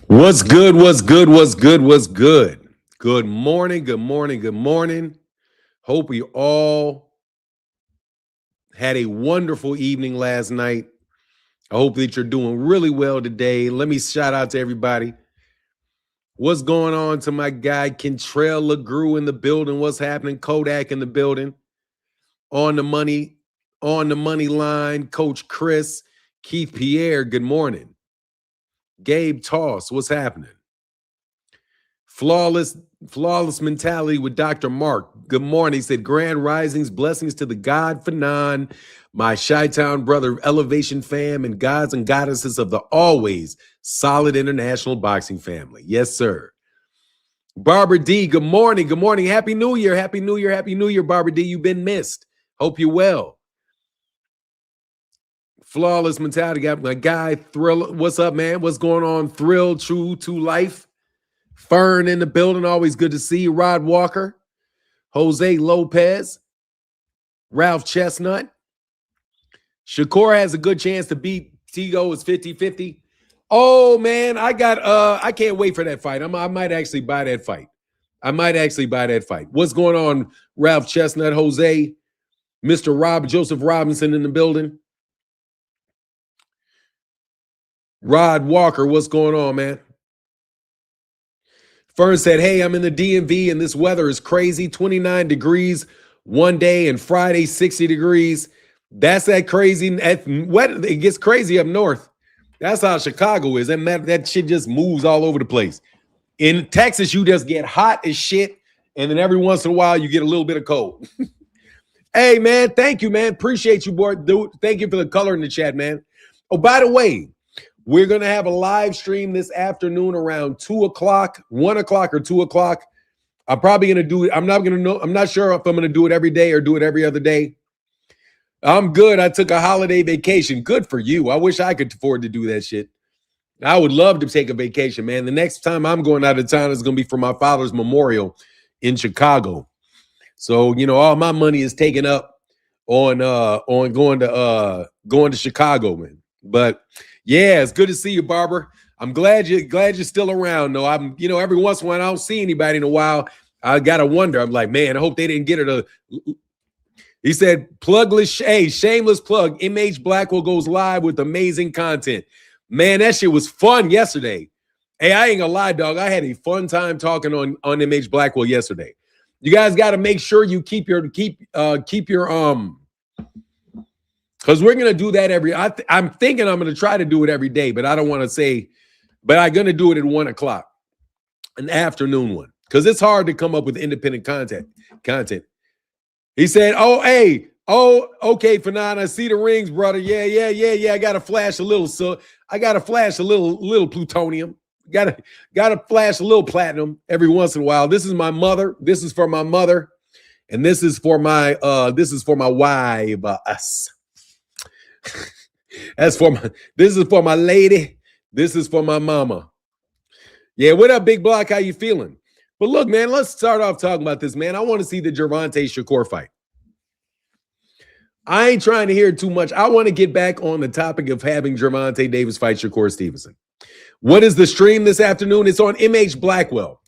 What's good? What's good? What's good? What's good? Good morning. Good morning. Good morning. Hope we all had a wonderful evening last night. I hope that you're doing really well today. Let me shout out to everybody. What's going on to my guy Kentrell LeGrew in the building? What's happening? Kodak in the building. On the money line. Coach Chris, Keith Pierre. Good morning. Gabe Toss. What's happening? Flawless mentality with Dr. Mark. Good morning. He said, grand risings, blessings to the God Fanon, my Chi-Town brother, Elevation fam, and gods and goddesses of the always solid international boxing family. Yes, sir. Barbara D, good morning. Good morning. Happy New Year. Happy New Year. Happy New Year, Barbara D. You've been missed. Hope you're well. Flawless mentality. Got my guy, Thrill. What's up, man? What's going on? Thrill, true to life. Fern in the building, always good to see you. Rod Walker, Jose Lopez, Ralph Chestnut. Shakur has a good chance to beat Tigo. It's 50-50. Oh, man, I can't wait for that fight. I might actually buy that fight. What's going on, Ralph Chestnut, Jose, Mr. Joseph Robinson in the building? Rod Walker, what's going on, man? Fern said, hey, I'm in the DMV and this weather is crazy. 29 degrees one day and Friday, 60 degrees. That's that crazy. It gets crazy up north. That's how Chicago is. That shit just moves all over the place. In Texas, you just get hot as shit. And then every once in a while, you get a little bit of cold. Hey, man, thank you, man. Appreciate you, boy. Dude, thank you for the color in the chat, man. Oh, by the way, we're going to have a live stream this afternoon around 2 o'clock, 1 o'clock or 2 o'clock. I'm probably going to do it. I'm not sure if I'm going to do it every day or do it every other day. I'm good. I took a holiday vacation. Good for you. I wish I could afford to do that shit. I would love to take a vacation, man. The next time I'm going out of town is going to be for my father's memorial in Chicago. So, all my money is taken up on going to Chicago, man. But yeah, it's good to see you, Barbara. I'm glad you're still around. though. I'm, every once in a while I don't see anybody in a while. I gotta wonder. I'm like, man, I hope they didn't get her to. He said, shameless plug. MH Blackwell goes live with amazing content. Man, that shit was fun yesterday. Hey, I ain't gonna lie, dog. I had a fun time talking on MH Blackwell yesterday. You guys got to make sure you keep your because we're going to do that I'm thinking I'm going to try to do it every day, but I don't want to say, but I'm going to do it at 1 o'clock, an afternoon one, because it's hard to come up with independent content. He said, okay, Fanon, I see the rings, brother. Yeah. I got to flash a little. So I got to flash a little plutonium. Got to flash a little platinum every once in a while. This is my mother. This is for my mother. And this is for my wife. This is for my lady. This is for my mama. Yeah, what up, Big Block? How you feeling? But look, man, let's start off talking about this, man. I want to see the Gervonta Shakur fight. I ain't trying to hear too much. I want to get back on the topic of having Gervonta Davis fight Shakur Stevenson. What is the stream this afternoon? It's on MH Blackwell.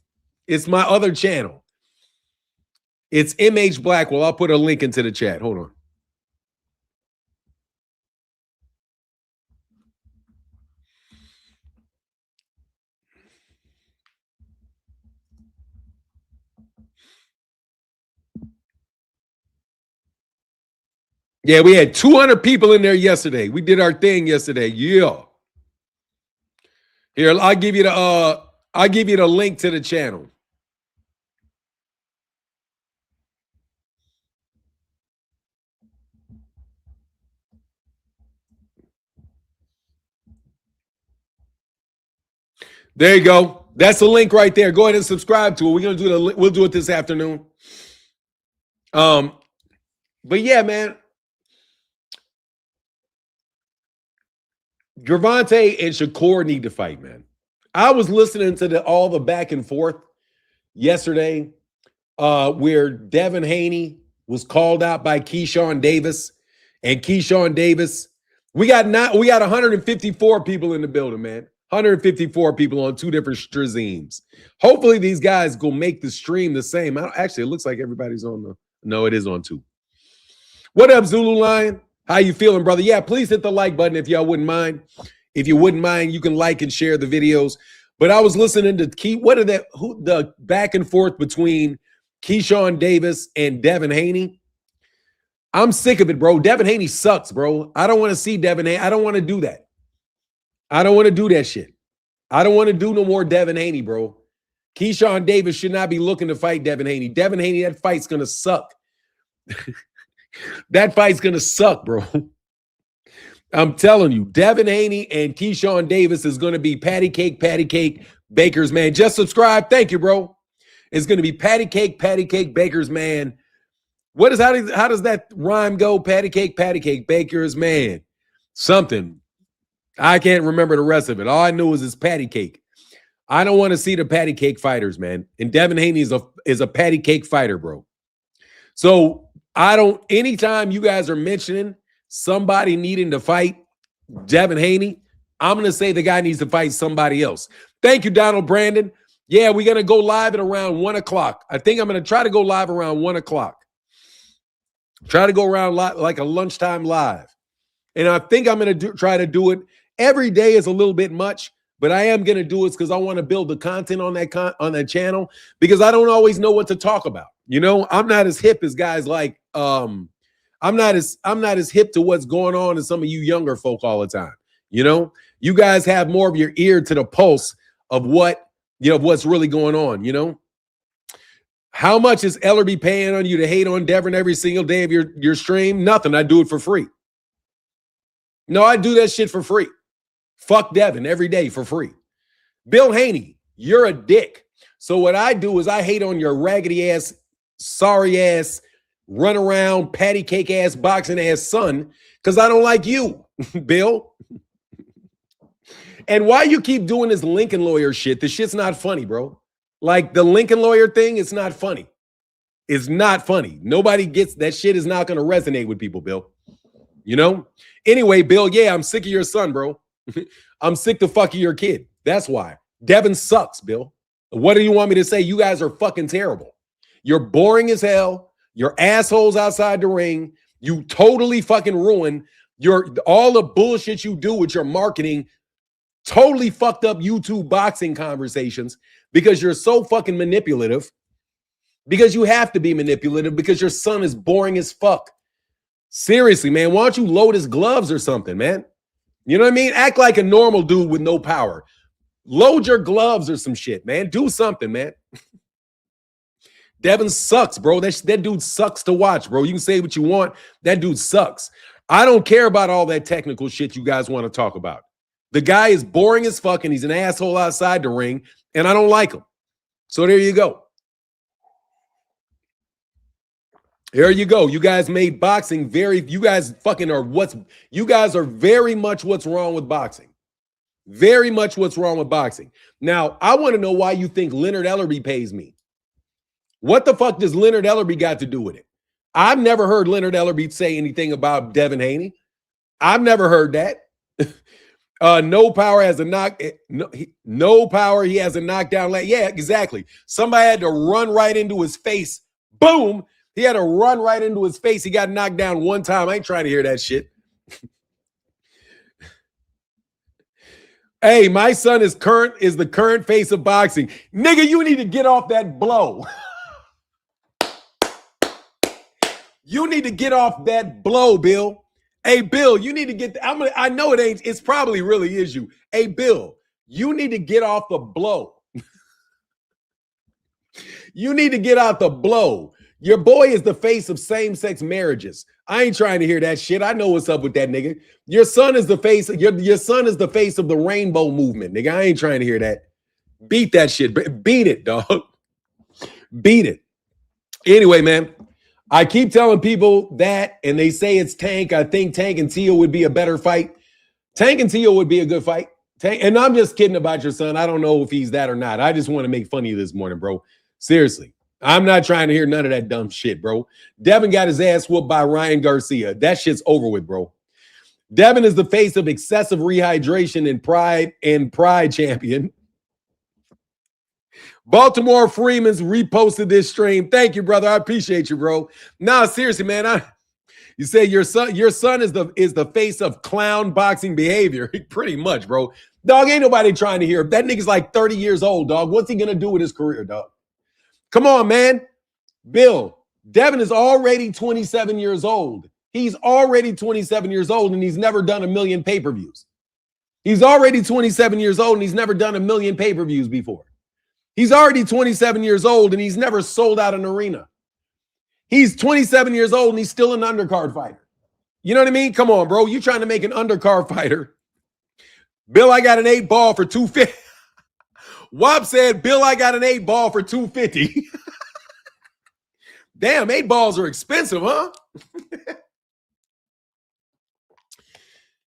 It's my other channel. It's MH Blackwell. I'll put a link into the chat. Hold on. Yeah, we had 200 people in there yesterday. We did our thing yesterday. Yeah. Here, I'll give you the link to the channel. There you go. That's the link right there. Go ahead and subscribe to it. We'll do it this afternoon. But yeah, man. Gervonta and Shakur need to fight, man. I was listening to all the back and forth yesterday where Devon Haney was called out by Keyshawn Davis. And Keyshawn Davis, we got 154 people in the building, man. 154 people on 2 different streams. Hopefully these guys go make the stream the same. Actually, it looks like everybody's on the... No, it is on 2. What up, Zulu Lion? How you feeling, brother? Yeah, please hit the like button if y'all wouldn't mind. If you wouldn't mind, you can like and share the videos. But I was listening to the back and forth between Keyshawn Davis and Devon Haney. I'm sick of it, bro. Devon Haney sucks, bro. I don't want to see Devon Haney. I don't want to do that. I don't want to do that shit. I don't want to do no more Devon Haney, bro. Keyshawn Davis should not be looking to fight Devon Haney. Devon Haney, that fight's going to suck. That fight's going to suck, bro. I'm telling you, Devon Haney and Keyshawn Davis is going to be patty cake, Baker's man. Just subscribe. Thank you, bro. It's going to be patty cake, Baker's man. How does that rhyme go? Patty cake, Baker's man. Something. I can't remember the rest of it. All I know is it's patty cake. I don't want to see the patty cake fighters, man. And Devon Haney is a patty cake fighter, bro. So anytime you guys are mentioning somebody needing to fight Devon Haney, I'm going to say the guy needs to fight somebody else. Thank you, Donald Brandon. Yeah, we're going to go live at around 1 o'clock. I think I'm going to try to go live around 1 o'clock. Try to go around like a lunchtime live. And I think I'm going to try to do it. Every day is a little bit much, but I am going to do it because I want to build the content on that channel, because I don't always know what to talk about. You know, I'm not as hip as guys like I'm not as hip to what's going on as some of you younger folk all the time. You know, you guys have more of your ear to the pulse of what's really going on. You know, how much is Ellerby paying on you to hate on Devon every single day of your stream? Nothing. I do it for free. No, I do that shit for free. Fuck Devon every day for free. Bill Haney, you're a dick. So what I do is I hate on your raggedy ass, sorry ass, run around, patty cake ass, boxing ass son, because I don't like you, Bill. And why you keep doing this Lincoln lawyer shit? The shit's not funny, bro. Like the Lincoln lawyer thing, it's not funny. It's not funny. Nobody gets that shit. Is not going to resonate with people, Bill. You know? Anyway, Bill, yeah, I'm sick of your son, bro. I'm sick the fuck of your kid. That's why. Devon sucks, Bill. What do you want me to say? You guys are fucking terrible. You're boring as hell. You're assholes outside the ring. You totally fucking ruin all the bullshit you do with your marketing. Totally fucked up YouTube boxing conversations because you're so fucking manipulative. Because you have to be manipulative because your son is boring as fuck. Seriously, man, why don't you load his gloves or something, man? You know what I mean? Act like a normal dude with no power. Load your gloves or some shit, man. Do something, man. Devon sucks, bro. That dude sucks to watch, bro. You can say what you want. That dude sucks. I don't care about all that technical shit you guys want to talk about. The guy is boring as fuck and he's an asshole outside the ring, and I don't like him. So there you go. There you go. You guys made boxing you guys are very much what's wrong with boxing. Very much what's wrong with boxing. Now, I want to know why you think Leonard Ellerby pays me. What the fuck does Leonard Ellerby got to do with it? I've never heard Leonard Ellerby say anything about Devon Haney. I've never heard that. No power has a knock. No power. He has a knockdown. Yeah, exactly. Somebody had to run right into his face. Boom. He had to run right into his face. He got knocked down one time. I ain't trying to hear that shit. Hey, my son is the current face of boxing. Nigga, you need to get off that blow. You need to get off that blow, Bill. Hey, Bill, you need to get I know it ain't. It's probably really is you. Hey, Bill, you need to get off the blow. You need to get out the blow. Your boy is the face of same-sex marriages. I ain't trying to hear that shit. I know what's up with that nigga. Your son is the face. Your son is the face of the rainbow movement, nigga. I ain't trying to hear that. Beat that shit. Beat it, dog. Beat it. Anyway, man, I keep telling people that, and they say it's Tank. I think Tank and Tio would be a better fight. Tank and Tio would be a good fight. Tank, and I'm just kidding about your son. I don't know if he's that or not. I just want to make fun of you this morning, bro. Seriously. I'm not trying to hear none of that dumb shit, bro. Devon got his ass whooped by Ryan Garcia. That shit's over with, bro. Devon is the face of excessive rehydration and pride champion. Baltimore Freeman's reposted this stream. Thank you, brother. I appreciate you, bro. Nah, seriously, man. You say your son is the face of clown boxing behavior. Pretty much, bro. Dog, ain't nobody trying to hear. That nigga's like 30 years old, dog. What's he gonna do with his career, dog? Come on, man. Bill, Devon is already 27 years old. He's already 27 years old, and he's never done 1 million pay-per-views. He's already 27 years old, and he's never done 1 million pay-per-views before. He's already 27 years old, and he's never sold out an arena. He's 27 years old, and he's still an undercard fighter. You know what I mean? Come on, bro. You trying to make an undercard fighter. Bill, I got an 8-ball for 250. Wop said, Bill, I got an 8-ball for 250. Damn, 8 balls are expensive, huh?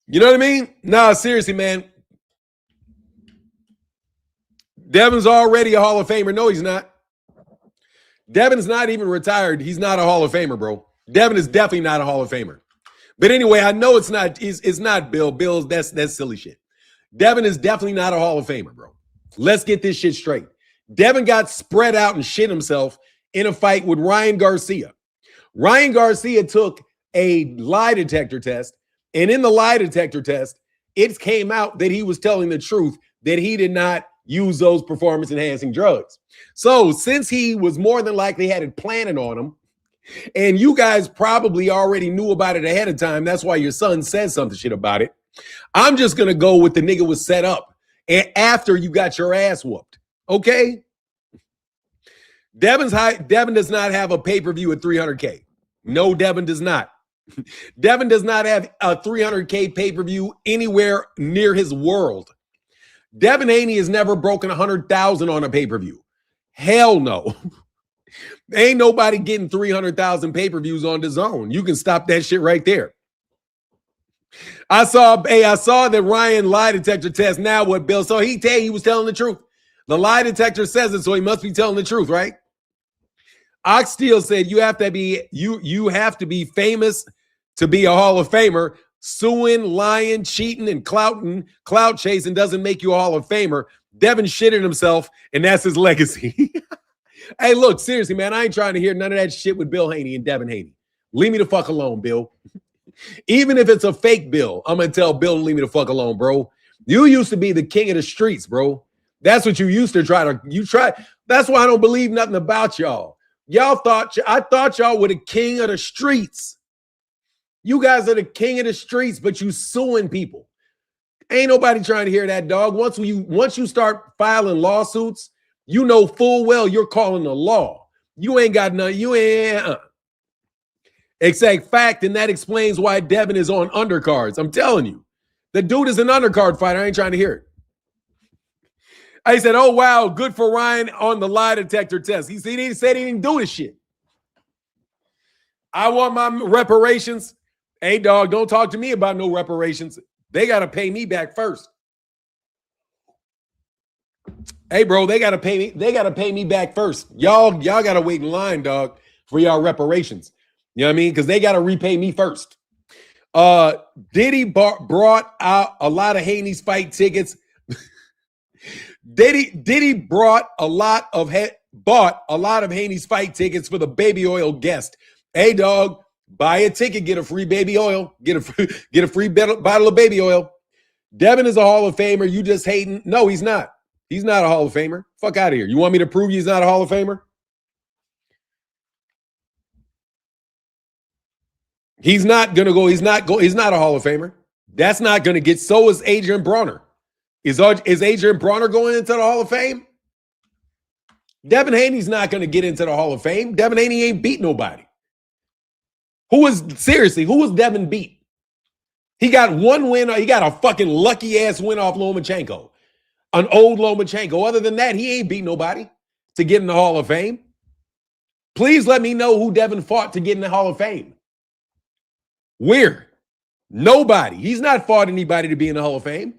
You know what I mean? Nah, seriously, man. Devon's already a Hall of Famer. No, he's not. Devon's not even retired. He's not a Hall of Famer, bro. Devon is definitely not a Hall of Famer. But anyway, I know it's not. It's not Bill. Bill's that's silly shit. Devon is definitely not a Hall of Famer, bro. Let's get this shit straight. Devon got spread out and shit himself in a fight with Ryan Garcia. Ryan Garcia took a lie detector test, and in the lie detector test, it came out that he was telling the truth, that he did not use those performance-enhancing drugs. So since he was more than likely had it planted on him, and you guys probably already knew about it ahead of time, that's why your son said something shit about it, I'm just going to go with the nigga was set up and after you got your ass whooped. Okay? Devon does not have a pay-per-view at 300K. No, Devon does not. Devon does not have a 300K pay-per-view anywhere near his world. Devon Haney has never broken 100,000 on a pay-per-view. Hell no. Ain't nobody getting 300,000 pay-per-views on the zone. You can stop that shit right there. I saw that Ryan lie detector test. Now what, Bill? So he was telling the truth. The lie detector says it, so he must be telling the truth, right? Oxsteel said you have to be famous to be a Hall of Famer. Suing, lying, cheating, and clout chasing doesn't make you a Hall of Famer. Devon shitted himself, and that's his legacy. Hey, look, seriously, man, I ain't trying to hear none of that shit with Bill Haney and Devon Haney. Leave me the fuck alone, Bill. Even if it's a fake Bill, I'm going to tell Bill to leave me the fuck alone, bro. You used to be the king of the streets, bro. That's what you used to try. That's why I don't believe nothing about y'all. I thought y'all were the king of the streets. You guys are the king of the streets, but you suing people. Ain't nobody trying to hear that, dog. Once you start filing lawsuits, you know full well you're calling the law. You ain't got none. You ain't. Exact fact, and that explains why Devon is on undercards. I'm telling you. The dude is an undercard fighter. I ain't trying to hear it. I said, oh, wow, good for Ryan on the lie detector test. He said he didn't do this shit. I want my reparations. Hey, dog, don't talk to me about no reparations. They got to pay me back first. Hey, bro, they got to pay me. They got to pay me back first. Y'all got to wait in line, dog, for y'all reparations. You know what I mean? Because they got to repay me first. Diddy brought out a lot of Haney's fight tickets. Diddy bought a lot of Haney's fight tickets for the baby oil guest. Hey, dog, buy a ticket, get a free baby oil, get a free bottle of baby oil. Devon is a Hall of Famer. You just hating? No, he's not. He's not a Hall of Famer. Fuck out of here. You want me to prove he's not a Hall of Famer? He's not gonna go. He's not a Hall of Famer. That's not gonna get. So is Adrian Bronner. Is Adrian Bronner going into the Hall of Fame? Devon Haney's not gonna get into the Hall of Fame. Devon Haney ain't beat nobody. Who was Devon beat? He got one win. He got a fucking lucky ass win off Lomachenko, an old Lomachenko. Other than that, he ain't beat nobody to get in the Hall of Fame. Please let me know who Devon fought to get in the Hall of Fame. Where? Nobody. He's not fought anybody to be in the Hall of Fame.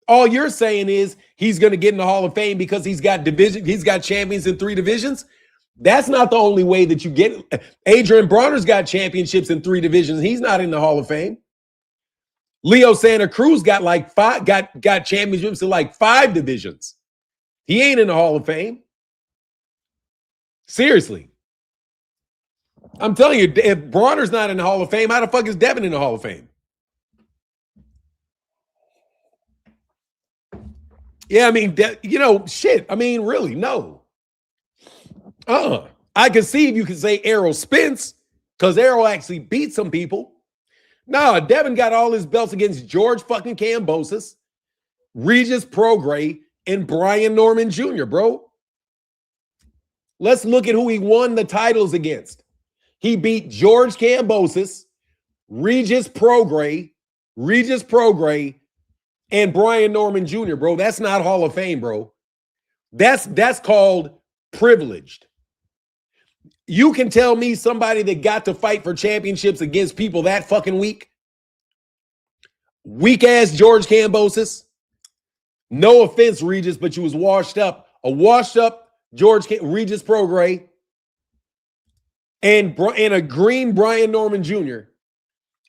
All you're saying is he's going to get in the Hall of Fame because he's got champions in 3 divisions. That's not the only way that you get. Adrian Bronner's got championships in 3 divisions. He's not in the Hall of Fame. Leo Santa Cruz got like got championships in like 5 divisions. He ain't in the Hall of Fame. Seriously. I'm telling you, if Bronner's not in the Hall of Fame, how the fuck is Devon in the Hall of Fame? Yeah, I mean, shit. I mean, really, no. I can see if you can say Errol Spence, because Errol actually beat some people. No, Devon got all his belts against George fucking Kambosos, Regis Prograis, and Brian Norman Jr., bro. Let's look at who he won the titles against. He beat George Kambosos, Regis Prograis, and Brian Norman Jr., bro. That's not Hall of Fame, bro. That's called privileged. You can tell me somebody that got to fight for championships against people that fucking weak? Weak-ass George Kambosos. No offense, Regis, but you was washed up. A washed-up Regis Prograis and a green Brian Norman Jr.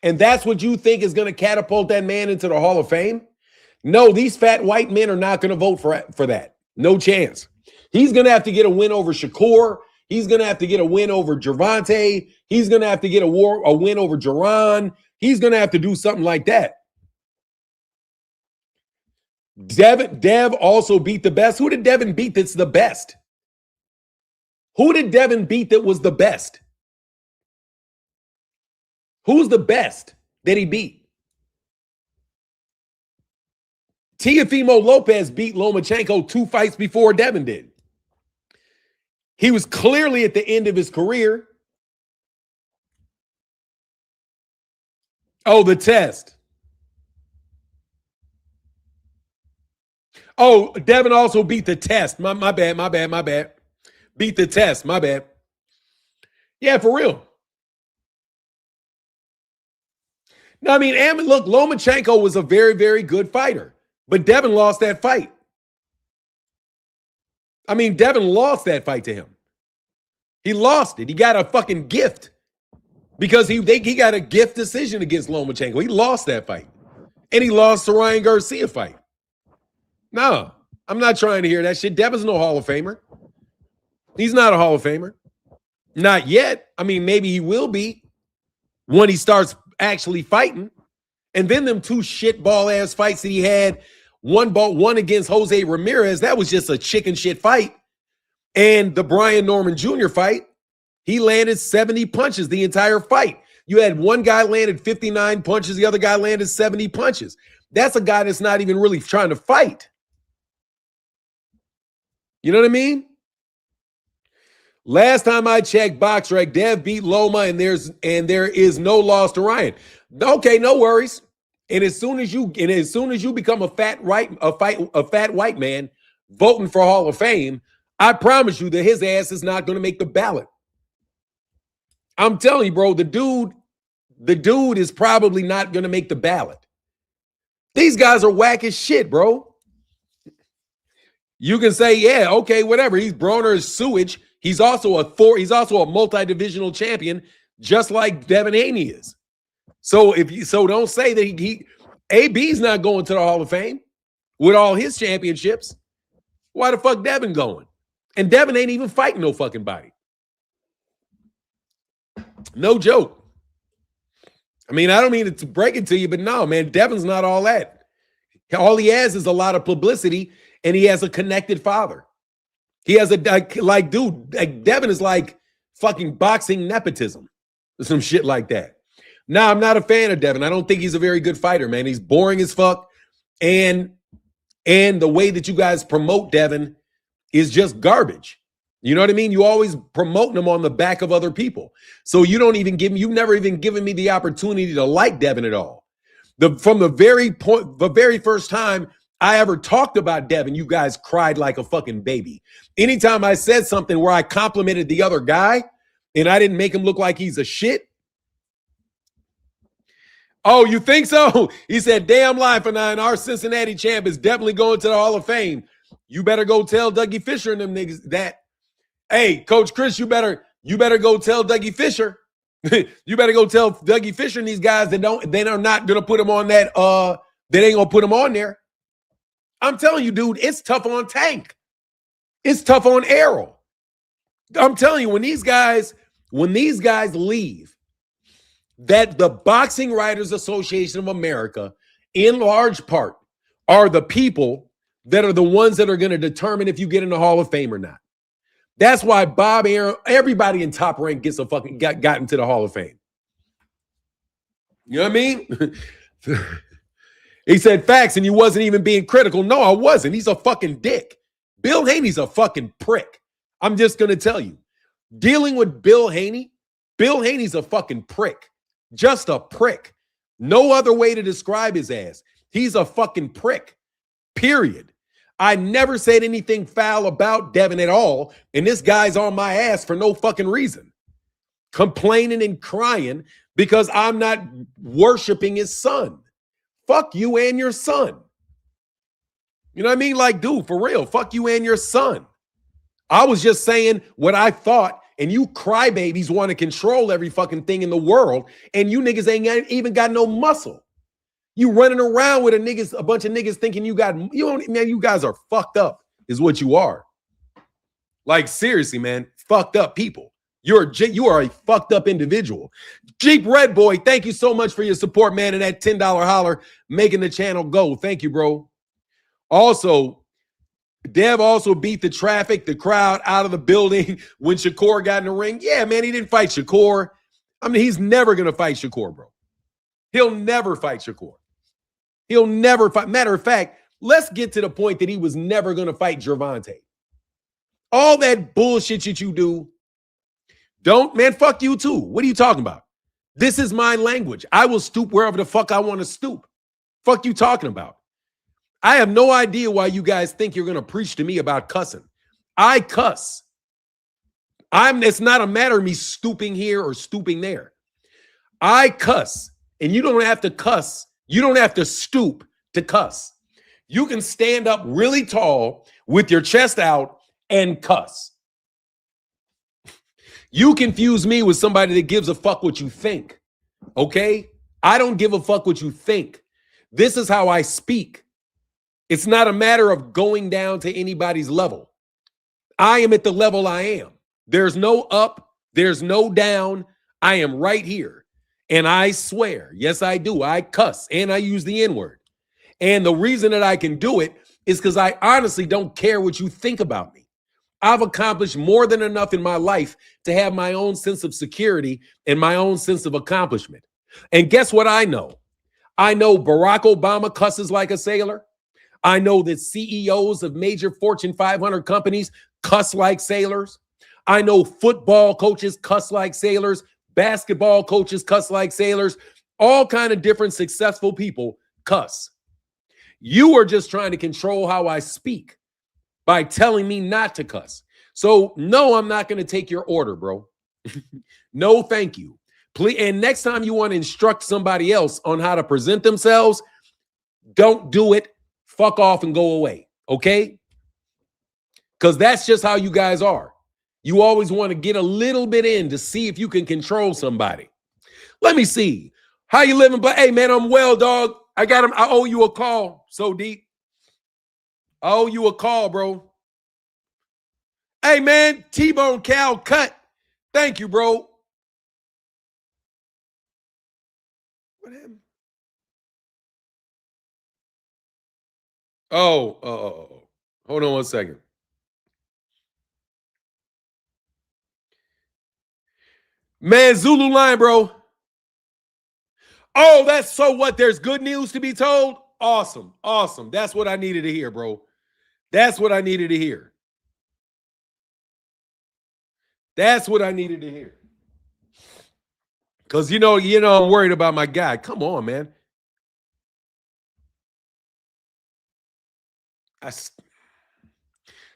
And that's what you think is going to catapult that man into the Hall of Fame? No, these fat white men are not going to vote for that. No chance. He's going to have to get a win over Shakur. He's going to have to get a win over Gervante. He's going to have to get a win over Duran. He's going to have to do something like that. Dev also beat the best. Who did Devon beat that's the best? Who did Devon beat that was the best? Who's the best that he beat? Teofimo Lopez beat Lomachenko 2 fights before Devon did. He was clearly at the end of his career. Oh, the test. Oh, Devon also beat the test. My bad. Beat the test. My bad. Yeah, for real. No, I mean, look, Lomachenko was a very, very good fighter, but Devon lost that fight. I mean, Devon lost that fight to him. He lost it. He got a fucking gift because he got a gift decision against Lomachenko. He lost that fight. And he lost the Ryan Garcia fight. No, I'm not trying to hear that shit. Devon's no Hall of Famer. He's not a Hall of Famer. Not yet. I mean, maybe he will be when he starts actually fighting. And then them 2 shitball ass fights that he had, one against Jose Ramirez, that was just a chicken shit fight. And the Brian Norman Jr. fight, he landed 70 punches the entire fight. You had one guy landed 59 punches, the other guy landed 70 punches. That's a guy that's not even really trying to fight. You know what I mean? Last time I checked BoxRec, Dev beat Loma, and there is no loss to Ryan. Okay, no worries. And as soon as you become a fat white man voting for Hall of Fame, I promise you that his ass is not going to make the ballot. I'm telling you, bro, the dude is probably not going to make the ballot. These guys are whack as shit, bro. You can say, yeah, okay, whatever. He's Broner's sewage. He's also a multi-divisional champion, just like Devon Haney is. So don't say that AB's not going to the Hall of Fame with all his championships. Why the fuck Devon going? And Devon ain't even fighting no fucking body. No joke. I mean, I don't mean to break it to you, but no, man, Devon's not all that. All he has is a lot of publicity, and he has a connected father. He has Devon is like fucking boxing nepotism. Some shit like that. Now, I'm not a fan of Devon. I don't think he's a very good fighter, man. He's boring as fuck. And the way that you guys promote Devon is just garbage. You know what I mean? You always promoting him on the back of other people. So you've never even given me the opportunity to like Devon at all. From the very first time I ever talked about Devon, you guys cried like a fucking baby. Anytime I said something where I complimented the other guy and I didn't make him look like he's a shit. Oh, you think so? He said, damn life, and our Cincinnati champ is definitely going to the Hall of Fame. You better go tell Dougie Fisher and them niggas that. Hey, Coach Chris, you better go tell Dougie Fisher. You better go tell Dougie Fisher and these guys that they are not gonna put him on that. They ain't gonna put him on there. I'm telling you, dude, it's tough on Tank. It's tough on Errol. I'm telling you, when these guys leave, that the Boxing Writers Association of America, in large part, are the people that are the ones that are going to determine if you get in the Hall of Fame or not. That's why Bob Arum, everybody in Top Rank gets got into the Hall of Fame. You know what I mean? He said facts and you wasn't even being critical. No, I wasn't. He's a fucking dick. Bill Haney's a fucking prick. I'm just going to tell you. Dealing with Bill Haney's a fucking prick. Just a prick. No other way to describe his ass. He's a fucking prick. Period. I never said anything foul about Devon at all, and this guy's on my ass for no fucking reason. Complaining and crying because I'm not worshiping his son. Fuck you and your son. You know what I mean? Like, dude, for real, fuck you and your son. I was just saying what I thought, and you crybabies want to control every fucking thing in the world, and you niggas ain't even got no muscle. You running around with a bunch of niggas thinking you guys are fucked up, is what you are. Like, seriously, man, fucked up people. You are a fucked up individual. Jeep Red Boy, thank you so much for your support, man, and that $10 holler making the channel go. Thank you, bro. Also, Dev also beat the crowd out of the building when Shakur got in the ring. Yeah, man, he didn't fight Shakur. I mean, he's never going to fight Shakur, bro. He'll never fight Shakur. He'll never fight. Matter of fact, let's get to the point that he was never going to fight Gervante. All that bullshit that you do, man, fuck you too. What are you talking about? This is my language. I will stoop wherever the fuck I want to stoop. Fuck you talking about? I have no idea why you guys think you're going to preach to me about cussing. I cuss. It's not a matter of me stooping here or stooping there. I cuss, and you don't have to cuss. You don't have to stoop to cuss. You can stand up really tall with your chest out and cuss. You confuse me with somebody that gives a fuck what you think, okay? I don't give a fuck what you think. This is how I speak. It's not a matter of going down to anybody's level. I am at the level I am. There's no up. There's no down. I am right here. And I swear, yes, I do. I cuss and I use the N-word. And the reason that I can do it is because I honestly don't care what you think about me. I've accomplished more than enough in my life to have my own sense of security and my own sense of accomplishment. And guess what I know? I know Barack Obama cusses like a sailor. I know that CEOs of major Fortune 500 companies cuss like sailors. I know football coaches cuss like sailors. Basketball coaches cuss like sailors. All kind of different successful people cuss. You are just trying to control how I speak by telling me not to cuss. So, no, I'm not going to take your order, bro. No, thank you. Please. And next time you want to instruct somebody else on how to present themselves, don't do it. Fuck off and go away, okay? Because that's just how you guys are. You always want to get a little bit in to see if you can control somebody. Let me see. How you living? But hey, man, I'm well, dog. I owe you a call. So deep. I owe you a call, bro. Hey, man, T-Bone Cal cut. Thank you, bro. What happened? Oh, hold on one second. Man, Zulu line, bro. Oh, that's so what? There's good news to be told? Awesome. Awesome. That's what I needed to hear, bro. That's what I needed to hear. That's what I needed to hear. Because, you know, I'm worried about my guy. Come on, man.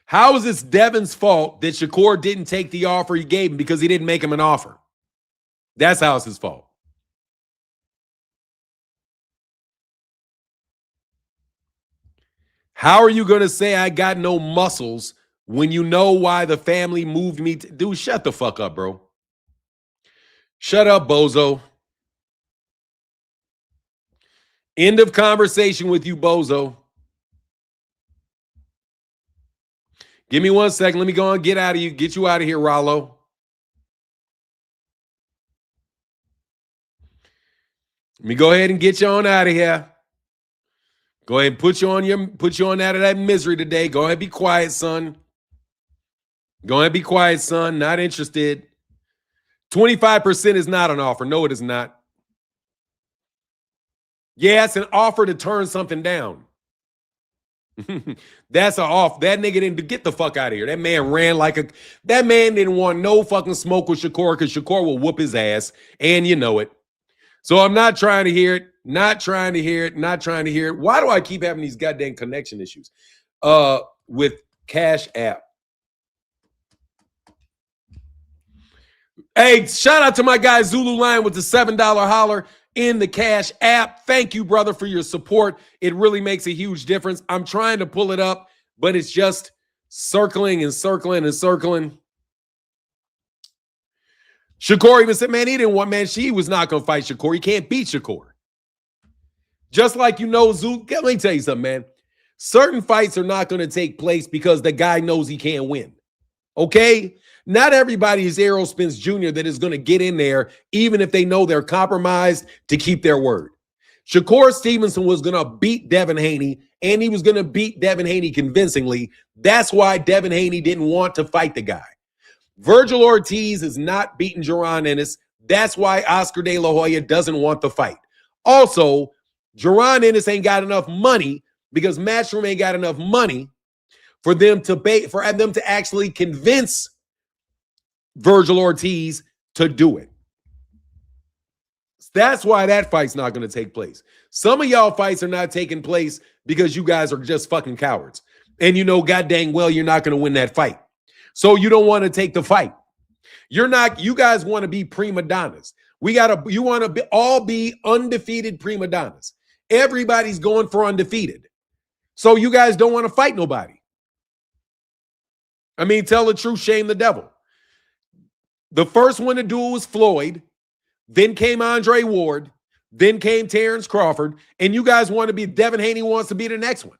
How is this Devon's fault that Shakur didn't take the offer he gave him because he didn't make him an offer? That's how it's his fault. How are you going to say I got no muscles when you know why the family moved me to? Dude, shut the fuck up, bro. Shut up, bozo. End of conversation with you, bozo. Give me 1 second. Let me go and get you out of here, Rollo. Let me go ahead and get you on out of here. Go ahead and put you on out of that misery today. Go ahead, be quiet, son. Go ahead, be quiet, son. Not interested. 25% is not an offer. No, it is not. Yeah, it's an offer to turn something down. That's an off. That nigga didn't get the fuck out of here. That man ran that man didn't want no fucking smoke with Shakur because Shakur will whoop his ass, and you know it. So I'm not trying to hear it. Not trying to hear it. Not trying to hear it. Why do I keep having these goddamn connection issues? With Cash App. Hey, shout out to my guy Zulu Lion with the $7 holler in the Cash App. Thank you, brother, for your support. It really makes a huge difference. I'm trying to pull it up, but it's just circling and circling and circling. Shakur even said, man, she was not going to fight Shakur. He can't beat Shakur. Just like Zulu, let me tell you something, man. Certain fights are not going to take place because the guy knows he can't win. Okay? Not everybody is Errol Spence Jr. that is going to get in there, even if they know they're compromised, to keep their word. Shakur Stevenson was going to beat Devon Haney, and he was going to beat Devon Haney convincingly. That's why Devon Haney didn't want to fight the guy. Virgil Ortiz is not beating Jaron Ennis. That's why Oscar De La Hoya doesn't want the fight. Also, Jaron Ennis ain't got enough money because Matchroom ain't got enough money for them to actually convince Virgil Ortiz to do it. That's why that fight's not going to take place. Some of y'all fights are not taking place because you guys are just fucking cowards. And god dang well, you're not going to win that fight. So you don't want to take the fight. You guys want to be prima donnas. You want to all be undefeated prima donnas. Everybody's going for undefeated. So you guys don't want to fight nobody. I mean, tell the truth, shame the devil. The first one to do it was Floyd. Then came Andre Ward. Then came Terrence Crawford. And you guys want to be, Devon Haney wants to be the next one.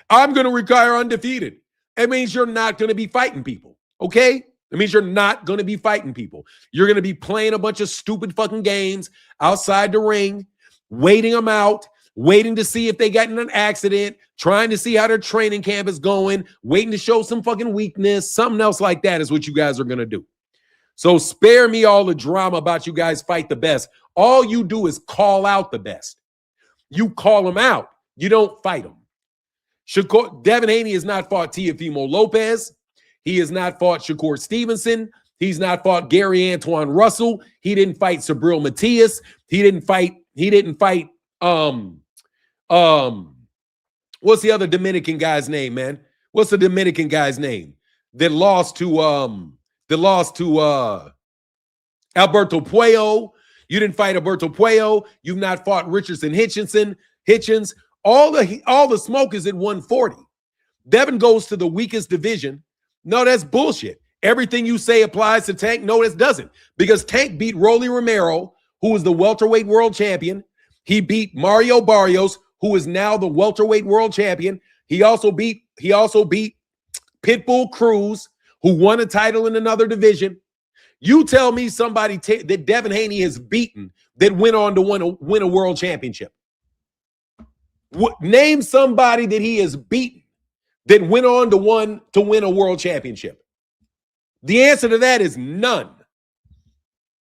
I'm going to retire undefeated. It means you're not going to be fighting people. Okay? It means you're not going to be fighting people. You're going to be playing a bunch of stupid fucking games outside the ring, waiting them out, waiting to see if they got in an accident, trying to see how their training camp is going, waiting to show some fucking weakness. Something else like that is what you guys are going to do. So spare me all the drama about you guys fight the best. All you do is call out the best. You call them out. You don't fight them. Devon Haney has not fought Teofimo Lopez. He has not fought Shakur Stevenson. He's not fought Gary Antoine Russell. He didn't fight Subriel Matias. He didn't fight what's the other Dominican guy's name, man? What's the Dominican guy's name that lost to Alberto Puello? You didn't fight Alberto Puello. You've not fought Richardson Hitchens. All the smoke is at 140. Devon goes to the weakest division. No, that's bullshit. Everything you say applies to Tank. No, it doesn't. Because Tank beat Rolly Romero, who was the welterweight world champion. He beat Mario Barrios, who is now the welterweight world champion. He also beat Pitbull Cruz, who won a title in another division. You tell me somebody that Devon Haney has beaten that went on to win a world championship. Name somebody that he has beaten that went on to win a world championship. The answer to that is none.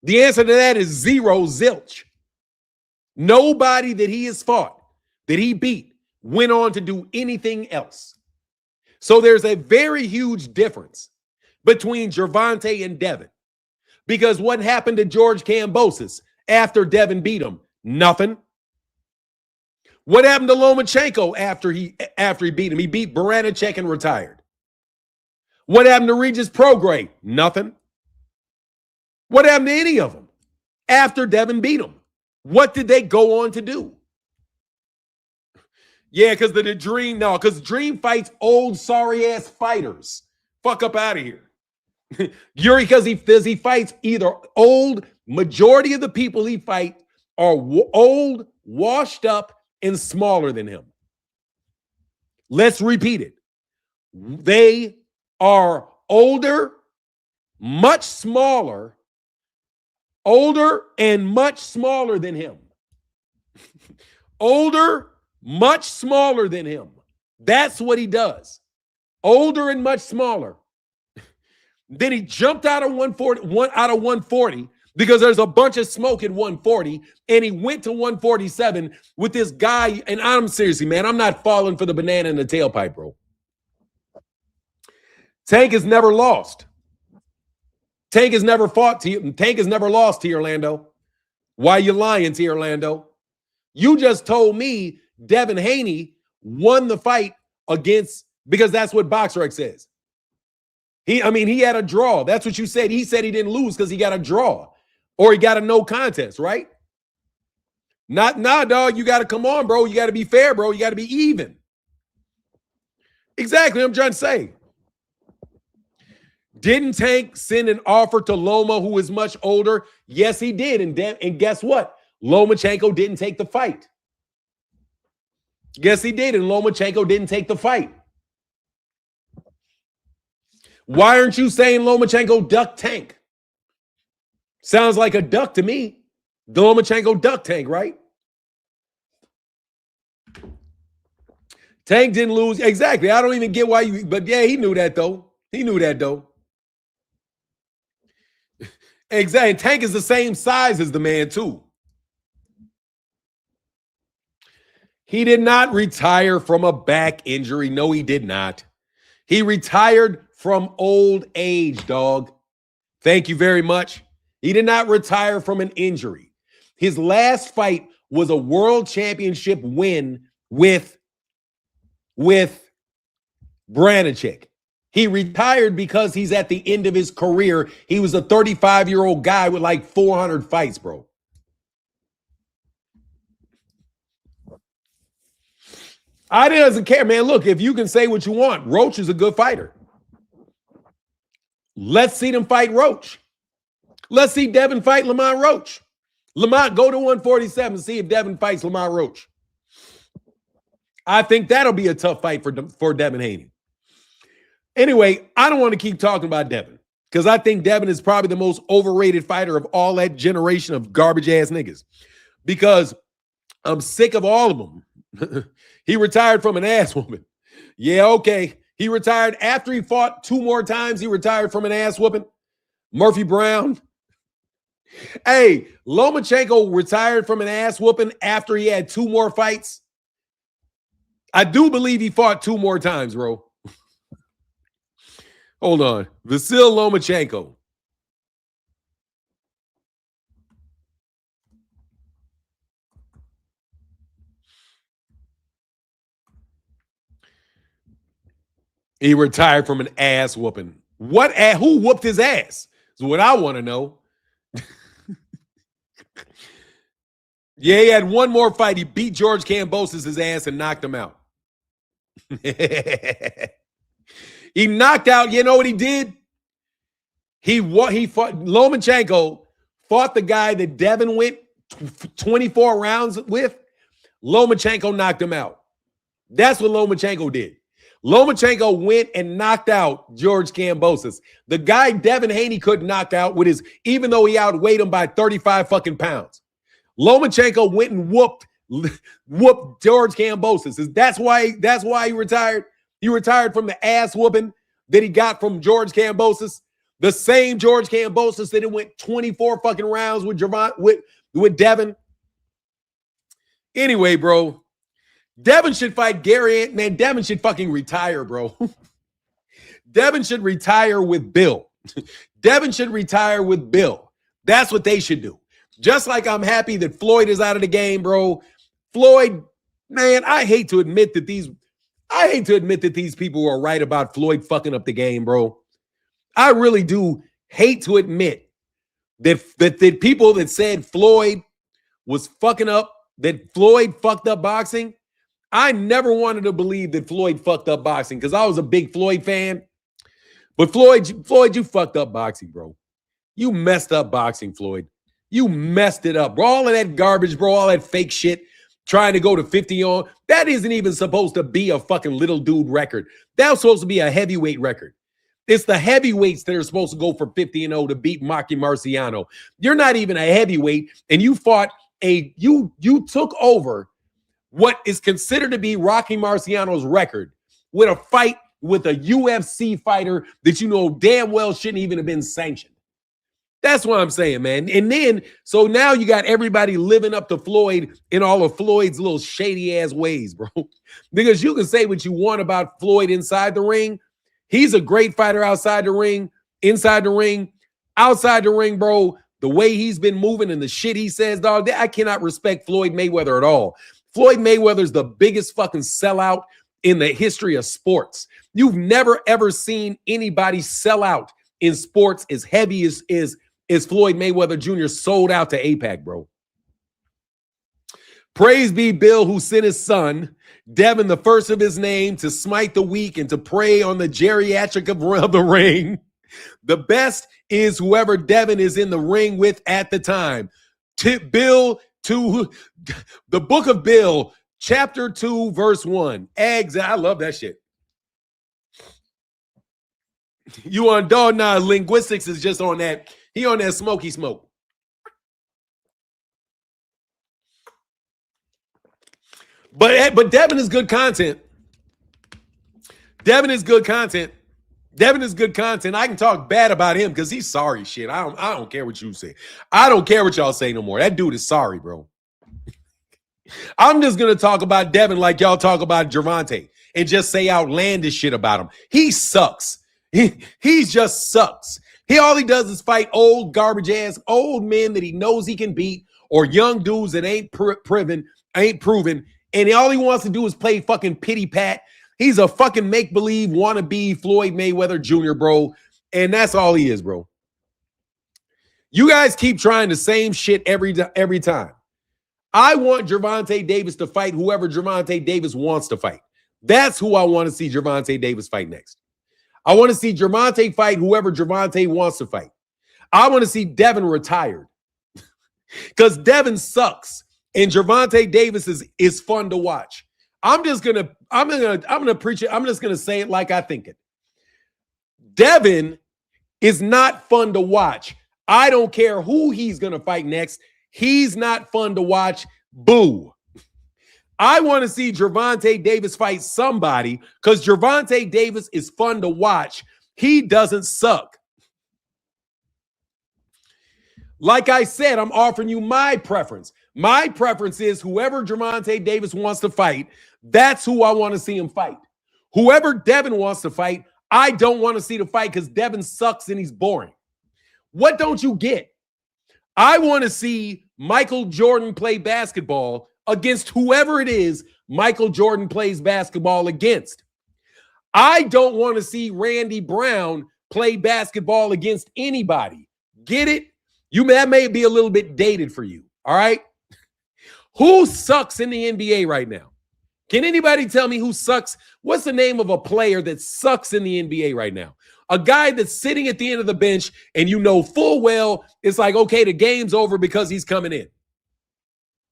The answer to that is zero, zilch. Nobody that he has fought, that he beat, went on to do anything else. So there's a very huge difference between Gervante and Devon. Because what happened to George Kambosos after Devon beat him? Nothing. What happened to Lomachenko after he beat him? He beat Baranachek and retired. What happened to Regis Prograis? Nothing. What happened to any of them after Devon beat him? What did they go on to do? Yeah, because because Dream fights old sorry-ass fighters. Fuck up out of here. Yuri, because he fights either old Majority of the people he fight are old, washed up, and smaller than him. Let's repeat it. They are older, much smaller, older and much smaller than him. Older, much smaller than him. That's what he does. Older and much smaller. Then he jumped out of 140 because there's a bunch of smoke at 140, and he went to 147 with this guy. And I'm seriously, man, I'm not falling for the banana in the tailpipe, bro. Tank has never lost. Tank has never fought to you. Tank has never lost to Orlando. Why you lying to Orlando? You just told me Devon Haney won the fight against, because that's what BoxRec says. He had a draw. That's what you said. He said he didn't lose because he got a draw or he got a no contest, right? Nah, dog. You got to come on, bro. You got to be fair, bro. You got to be even. Exactly. I'm trying to say. Didn't Tank send an offer to Loma, who is much older? Yes, he did. And guess what? Lomachenko didn't take the fight. Yes, he did. And Lomachenko didn't take the fight. Why aren't you saying Lomachenko ducked Tank? Sounds like a duck to me. The Lomachenko ducked Tank, right? Tank didn't lose. Exactly. I don't even get why you, but yeah, he knew that though. Exactly. Tank is the same size as the man too. He did not retire from a back injury. No, he did not. He retired from old age, dog. Thank you very much. He did not retire from an injury. His last fight was a world championship win with Branachek. He retired because he's at the end of his career. He was a 35-year-old guy with like 400 fights, bro. I doesn't care, man. Look, if you can say what you want, Roach is a good fighter. Let's see them fight Roach. Let's see Devon fight Lamont Roach. Lamont, go to 147 and see if Devon fights Lamont Roach. I think that'll be a tough fight for Devon Haney. Anyway, I don't want to keep talking about Devon because I think Devon is probably the most overrated fighter of all that generation of garbage-ass niggas because I'm sick of all of them. He retired from an ass woman. Yeah, okay. He retired after he fought 2 more times. He retired from an ass whooping. Murphy Brown. Hey, Lomachenko retired from an ass whooping after he had 2 more fights. I do believe he fought 2 more times, bro. Hold on. Vasil Lomachenko. He retired from an ass whooping. Who whooped his ass? Is what I want to know. Yeah, he had 1 more fight. He beat George Kambosos' ass and knocked him out. He knocked out, you know what he did? He fought Lomachenko, fought the guy that Devon went 24 rounds with. Lomachenko knocked him out. That's what Lomachenko did. Lomachenko went and knocked out George Kambosos. The guy Devon Haney couldn't knock out with his, even though he outweighed him by 35 fucking pounds. Lomachenko went and whooped George Kambosos. That's why he retired. He retired from the ass whooping that he got from George Kambosos. The same George Kambosos that it went 24 fucking rounds with with Devon. Anyway, bro. Devon should fight Gary. Man, Devon should fucking retire, bro. Devon should retire with Bill. Devon should retire with Bill. That's what they should do. Just like I'm happy that Floyd is out of the game, bro. Floyd, man, I hate to admit that these people are right about Floyd fucking up the game, bro. I really do hate to admit that people that said Floyd was fucking up, that Floyd fucked up boxing. I never wanted to believe that Floyd fucked up boxing because I was a big Floyd fan. But Floyd, you fucked up boxing, bro. You messed up boxing, Floyd. You messed it up, bro. All of that garbage, bro. All that fake shit. Trying to go to 50 on. That isn't even supposed to be a fucking little dude record. That was supposed to be a heavyweight record. It's the heavyweights that are supposed to go for 50-0 to beat Maki Marciano. You're not even a heavyweight, and you fought you took over what is considered to be Rocky Marciano's record with a fight with a UFC fighter that you know damn well shouldn't even have been sanctioned. That's what I'm saying, man. And then, so now you got everybody living up to Floyd in all of Floyd's little shady ass ways, bro. Because you can say what you want about Floyd inside the ring. He's a great fighter outside the ring, inside the ring, outside the ring, bro. The way he's been moving and the shit he says, dog, I cannot respect Floyd Mayweather at all. Floyd Mayweather's the biggest fucking sellout in the history of sports. You've never, ever seen anybody sell out in sports as heavy as Floyd Mayweather Jr. sold out to APAC, bro. Praise be Bill, who sent his son, Devon, the first of his name, to smite the weak and to prey on the geriatric of the ring. The best is whoever Devon is in the ring with at the time. Bill to the book of Bill, chapter 2, verse 1. Eggs, I love that shit. You on dog now? Linguistics is just on that. He on that smoky smoke. But Devon is good content. Devon is good content. Devon is good content. I can talk bad about him because he's sorry shit. I don't care what you say. I don't care what y'all say no more. That dude is sorry, bro. I'm just gonna talk about Devon like y'all talk about Gervante and just say outlandish shit about him. He sucks. He just sucks. All he does is fight old garbage ass old men that he knows he can beat, or young dudes that ain't proven, and all he wants to do is play fucking pity pat. He's a fucking make believe wannabe Floyd Mayweather Jr., bro, and that's all he is, bro. You guys keep trying the same shit every time. I want Gervonta Davis to fight whoever Gervonta Davis wants to fight. That's who I want to see Gervonta Davis fight next. I want to see Gervonta fight whoever Gervonta wants to fight. I want to see Devon retired because Devon sucks and Gervonta Davis is fun to watch. I'm gonna preach it. I'm just gonna say it like I think it. Devon is not fun to watch. I don't care who he's gonna fight next. He's not fun to watch. Boo. I want to see Gervonta Davis fight somebody because Gervonta Davis is fun to watch. He doesn't suck. Like I said, I'm offering you my preference. My preference is whoever Gervonta Davis wants to fight, that's who I want to see him fight. Whoever Devon wants to fight, I don't want to see the fight because Devon sucks and he's boring. What don't you get? I want to see Michael Jordan play basketball against whoever it is Michael Jordan plays basketball against. I don't want to see Randy Brown play basketball against anybody. Get it? That may be a little bit dated for you, all right? Who sucks in the NBA right now? Can anybody tell me who sucks? What's the name of a player that sucks in the NBA right now? A guy that's sitting at the end of the bench and you know full well it's like, okay, the game's over because he's coming in.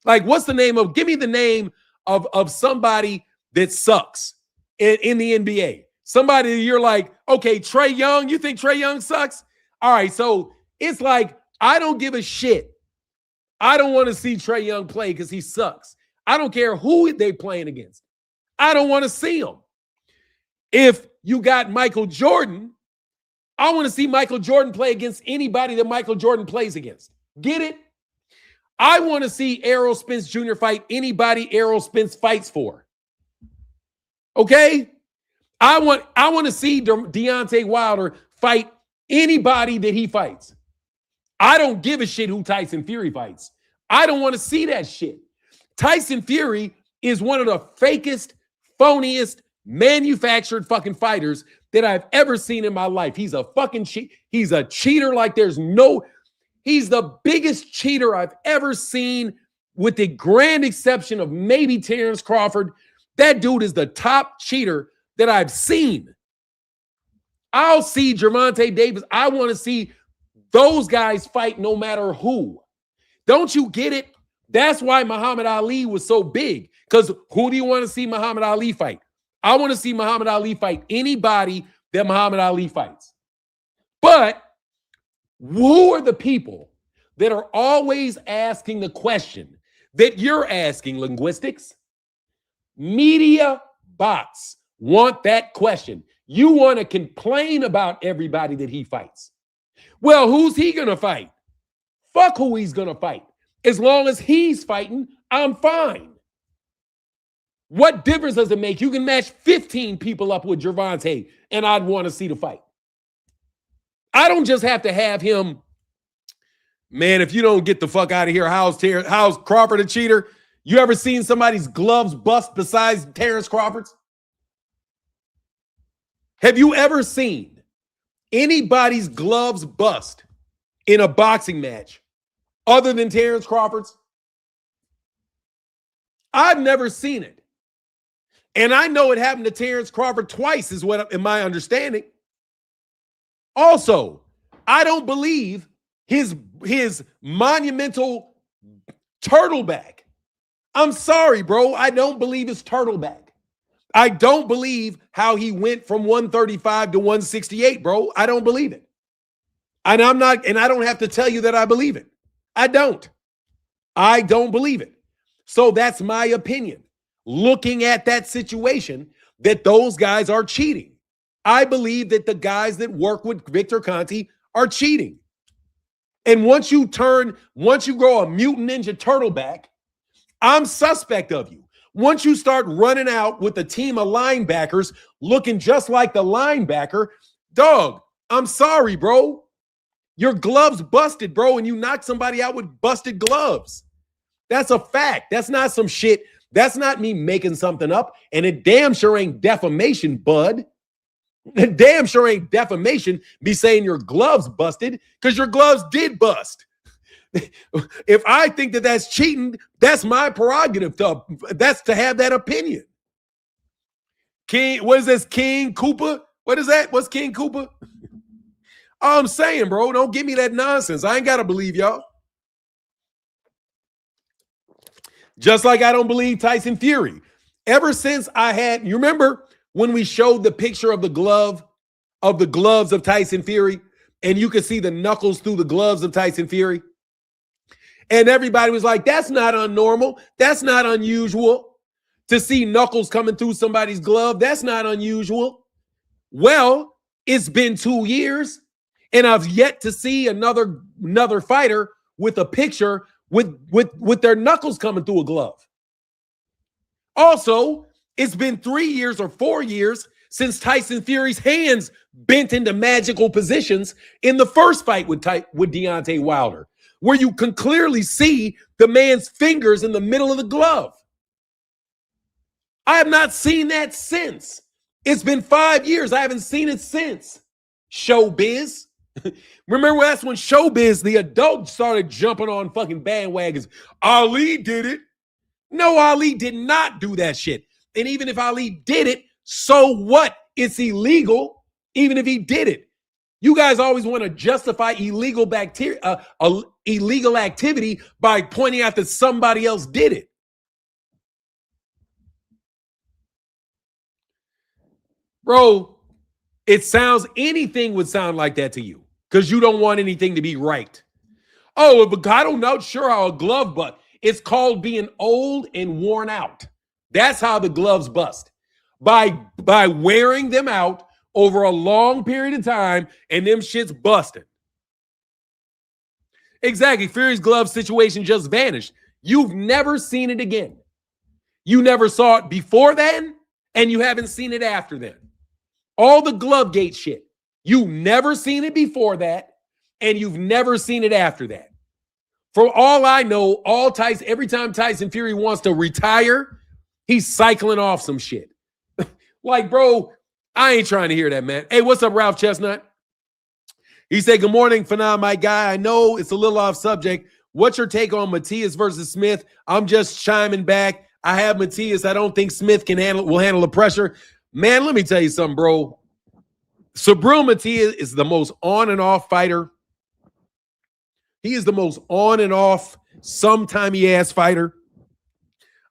Like, what's the name of, give me the name of somebody that sucks in the NBA. Somebody you're like, okay, Trae Young, you think Trae Young sucks? All right, so it's like, I don't give a shit. I don't want to see Trae Young play because he sucks. I don't care who they playing against. I don't want to see him. If you got Michael Jordan, I want to see Michael Jordan play against anybody that Michael Jordan plays against. Get it? I want to see Errol Spence Jr. fight anybody Errol Spence fights for. Okay? I want to see Deontay Wilder fight anybody that he fights. I don't give a shit who Tyson Fury fights. I don't want to see that shit. Tyson Fury is one of the fakest, phoniest, manufactured fucking fighters that I've ever seen in my life. He's a fucking he's a cheater like there's no. He's the biggest cheater I've ever seen, with the grand exception of maybe Terrence Crawford. That dude is the top cheater that I've seen. I'll see Gervonta Davis. I want to see those guys fight no matter who. Don't you get it? That's why Muhammad Ali was so big. Because who do you want to see Muhammad Ali fight? I want to see Muhammad Ali fight anybody that Muhammad Ali fights. But who are the people that are always asking the question that you're asking, linguistics? Media bots want that question. You want to complain about everybody that he fights. Well, who's he going to fight? Fuck who he's going to fight. As long as he's fighting, I'm fine. What difference does it make? You can match 15 people up with Gervante, and I'd want to see the fight. I don't just have to have him. Man, if you don't get the fuck out of here, how's Crawford a cheater? You ever seen somebody's gloves bust besides Terrence Crawford's? Have you ever seen anybody's gloves bust in a boxing match other than Terrence Crawford's? I've never seen it. And I know it happened to Terrence Crawford twice, is what in my understanding. Also, I don't believe his monumental turtleback. I'm sorry, bro. I don't believe his turtleback. I don't believe how he went from 135 to 168, bro. I don't believe it. And I don't have to tell you that I believe it. I don't believe it. So that's my opinion. Looking at that situation, that those guys are cheating. I believe that the guys that work with Victor Conte are cheating. And once you grow a mutant ninja turtleback, I'm suspect of you. Once you start running out with a team of linebackers looking just like the linebacker, dog, I'm sorry, bro. Your gloves busted, bro, and you knocked somebody out with busted gloves. That's a fact. That's not some shit. That's not me making something up. And it damn sure ain't defamation, bud. It damn sure ain't defamation be saying your gloves busted, because your gloves did bust. If I think that that's cheating, that's my prerogative. That's to have that opinion. King, what is this? King Cooper? What is that? What's King Cooper? All I'm saying, bro, don't give me that nonsense. I ain't got to believe y'all. Just like I don't believe Tyson Fury. Ever since you remember when we showed the picture of the gloves of Tyson Fury, and you could see the knuckles through the gloves of Tyson Fury? And everybody was like, that's not unnormal. That's not unusual to see knuckles coming through somebody's glove. That's not unusual. Well, it's been 2 years, and I've yet to see another fighter with a picture with their knuckles coming through a glove. Also, it's been 3 years or 4 years since Tyson Fury's hands bent into magical positions in the first fight with Deontay Wilder, where you can clearly see the man's fingers in the middle of the glove. I have not seen that since. It's been 5 years. I haven't seen it since. Showbiz. Remember, that's when Showbiz, the adults, started jumping on fucking bandwagons. Ali did it. No, Ali did not do that shit. And even if Ali did it, so what? It's illegal, even if he did it. You guys always want to justify illegal activity by pointing out that somebody else did it. Bro, anything would sound like that to you because you don't want anything to be right. Oh, but I don't know sure how a glove bust. It's called being old and worn out. That's how the gloves bust. By wearing them out over a long period of time, and them shits busted. Exactly. Fury's glove situation just vanished. You've never seen it again. You never saw it before then, and you haven't seen it after then. All the Glovegate shit. You've never seen it before that, and you've never seen it after that. For all I know, every time Tyson Fury wants to retire, he's cycling off some shit. Like, bro, I ain't trying to hear that, man. Hey, what's up, Ralph Chestnut? He said, good morning, Fanon, my guy. I know it's a little off subject. What's your take on Matias versus Smith? I'm just chiming back. I have Matias. I don't think Smith will handle the pressure. Man, let me tell you something, bro. Subriel Matias is the most on and off fighter. He is the most on and off sometimey ass fighter.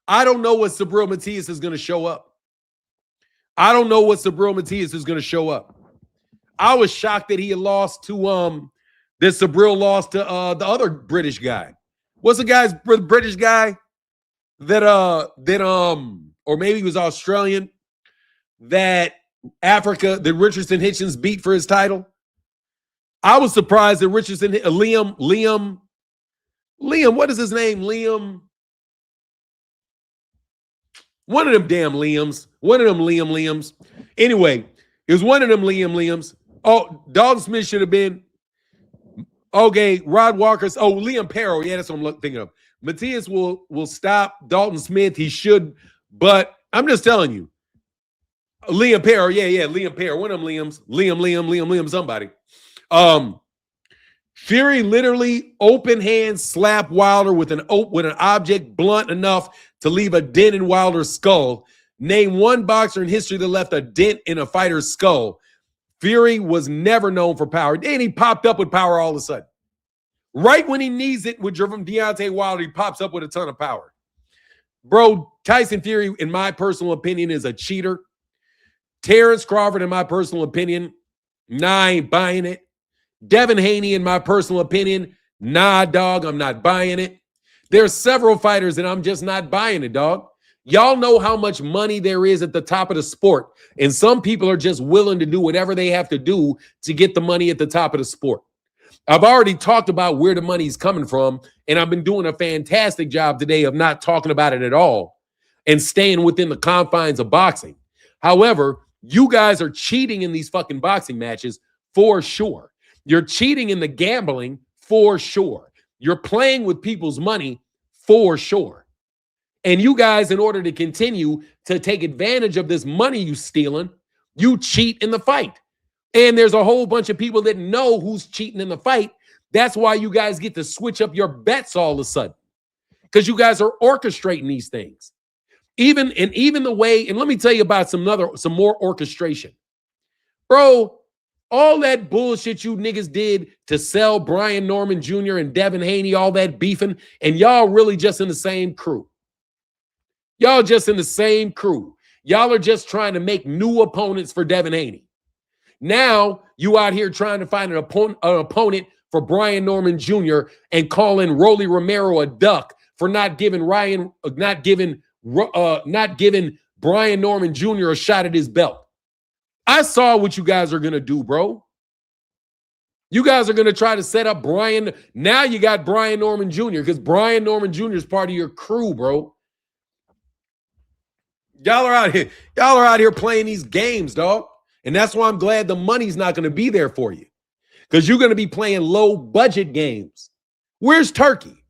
I don't know what Subriel Matias is going to show up. I don't know what Subriel Matias is going to show up. I was shocked that he had lost to that Subriel lost to the other British guy. What's the guy's British guy that or maybe he was Australian that Richardson Hitchens beat for his title? I was surprised that Richardson Liam, what is his name? One of them damn Liams. One of them Liams. Anyway, it was one of them Liams. Oh, Dalton Smith should have been. Okay, Rod Walker's. Oh, Liam Perro. Yeah, that's what I'm thinking of. Matias will stop Dalton Smith. He should, but I'm just telling you. Liam Perro. Yeah, Liam Perro. One of them Liams. Liam, somebody. Fury literally open hand slap Wilder with an object blunt enough to leave a dent in Wilder's skull. Name one boxer in history that left a dent in a fighter's skull. Fury was never known for power. Then he popped up with power all of a sudden. Right when he needs it with Deontay Wilder, he pops up with a ton of power. Bro, Tyson Fury, in my personal opinion, is a cheater. Terrence Crawford, in my personal opinion, nah, I ain't buying it. Devon Haney, in my personal opinion, nah, dog, I'm not buying it. There's several fighters and I'm just not buying it, dog. Y'all know how much money there is at the top of the sport. And some people are just willing to do whatever they have to do to get the money at the top of the sport. I've already talked about where the money's coming from, and I've been doing a fantastic job today of not talking about it at all and staying within the confines of boxing. However, you guys are cheating in these fucking boxing matches for sure. You're cheating in the gambling for sure. You're playing with people's money for sure. And you guys, in order to continue to take advantage of this money you stealing, you cheat in the fight. And there's a whole bunch of people that know who's cheating in the fight. That's why you guys get to switch up your bets all of a sudden. Because you guys are orchestrating these things. Even the way, and let me tell you about some more orchestration. Bro, all that bullshit you niggas did to sell Brian Norman Jr. and Devon Haney, all that beefing, and y'all really just in the same crew. Y'all just in the same crew. Y'all are just trying to make new opponents for Devon Haney. Now you out here trying to find an opponent for Brian Norman Jr. and calling Rolly Romero a duck for not giving Brian Norman Jr. a shot at his belt. I saw what you guys are going to do, bro. You guys are going to try to set up Brian. Now you got Brian Norman Jr. because Brian Norman Jr. is part of your crew, bro. Y'all are out here playing these games, dog. And that's why I'm glad the money's not going to be there for you. Because you're going to be playing low budget games. Where's Turkey?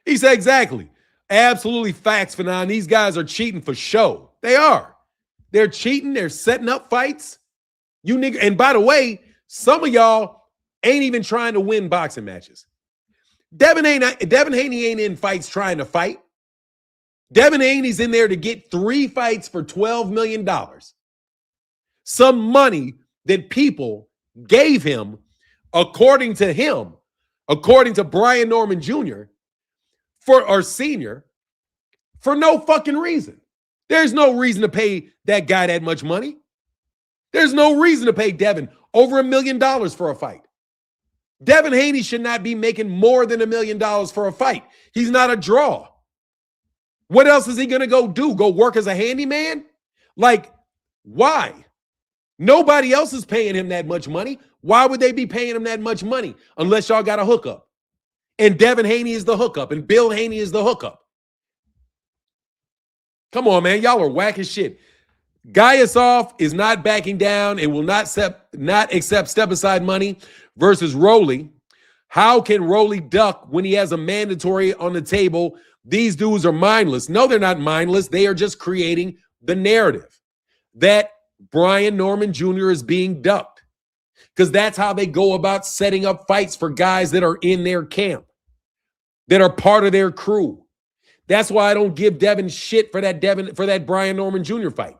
He said exactly. Absolutely facts, Fanon. These guys are cheating for show. They are. They're cheating. They're setting up fights. You nigga. And by the way, some of y'all ain't even trying to win boxing matches. Devon Haney ain't in fights trying to fight. Devon Haney's in there to get 3 fights for $12 million. Some money that people gave him, according to Brian Norman Jr., Senior, for no fucking reason. There's no reason to pay that guy that much money. There's no reason to pay Devon over $1 million for a fight. Devon Haney should not be making more than $1 million for a fight. He's not a draw. What else is he going to go do? Go work as a handyman? Like, why? Nobody else is paying him that much money. Why would they be paying him that much money unless y'all got a hookup? And Devon Haney is the hookup, and Bill Haney is the hookup. Come on, man. Y'all are whack as shit. Gaiasov is not backing down and will not accept step-aside money versus Rolly. How can Rolly duck when he has a mandatory on the table? These dudes are mindless. No, they're not mindless. They are just creating the narrative that Brian Norman Jr. is being ducked because that's how they go about setting up fights for guys that are in their camp, that are part of their crew. That's why I don't give Devon shit for that Brian Norman Jr. fight.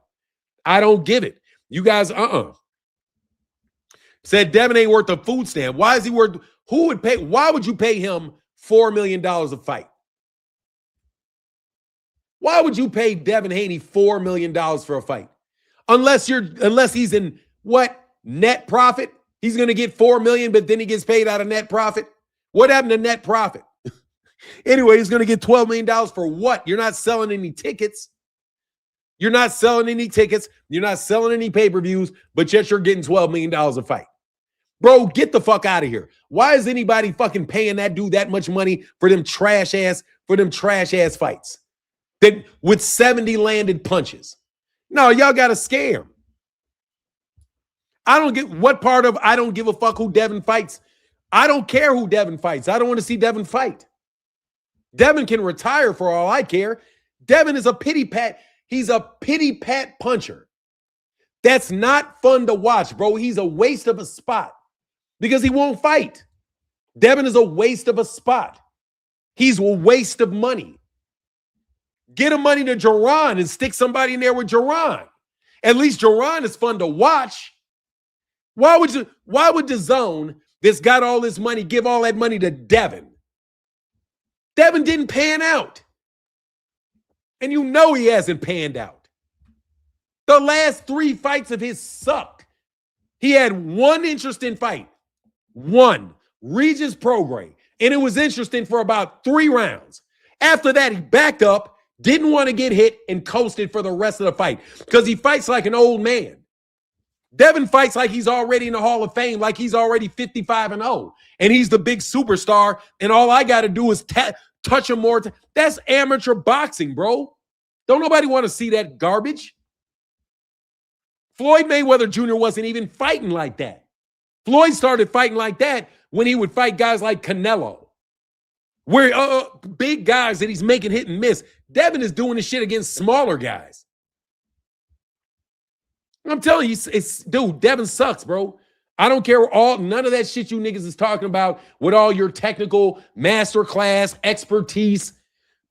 I don't give it. You guys, Said Devon ain't worth a food stamp. Why is he worth? Who would pay? Why would you pay him $4 million a fight? Why would you pay Devon Haney $4 million for a fight? Unless he's in what? Net profit? He's going to get $4 million, but then he gets paid out of net profit. What happened to net profit? Anyway, he's going to get $12 million for what? You're not selling any tickets. You're not selling any tickets. You're not selling any pay-per-views, but yet you're getting $12 million a fight. Bro, get the fuck out of here. Why is anybody fucking paying that dude that much money for them trash ass fights? That with 70 landed punches. No, y'all got to scare him. I don't give a fuck who Devon fights. I don't care who Devon fights. I don't want to see Devon fight. Devon can retire for all I care. Devon is a pity pat. He's a pity pat puncher. That's not fun to watch, bro. He's a waste of a spot because he won't fight. Devon is a waste of a spot. He's a waste of money. Get him money to Gervonta and stick somebody in there with Gervonta. At least Gervonta is fun to watch. Why would the zone that's got all this money give all that money to Devon? Devon didn't pan out. And you know he hasn't panned out. The last 3 fights of his sucked. He had one interesting fight. One. Regis Prograis. And it was interesting for about 3 rounds. After that, he backed up, didn't want to get hit, and coasted for the rest of the fight. Because he fights like an old man. Devon fights like he's already in the Hall of Fame, like he's already 55-0. And he's the big superstar, and all I got to do is touch him more. That's amateur boxing, bro. Don't nobody want to see that garbage. Floyd Mayweather Jr. wasn't even fighting like that. Floyd started fighting like that when he would fight guys like Canelo. Where big guys that he's making hit and miss. Devon is doing this shit against smaller guys. I'm telling you, dude, Devon sucks, bro. I don't care none of that shit you niggas is talking about with all your technical masterclass expertise.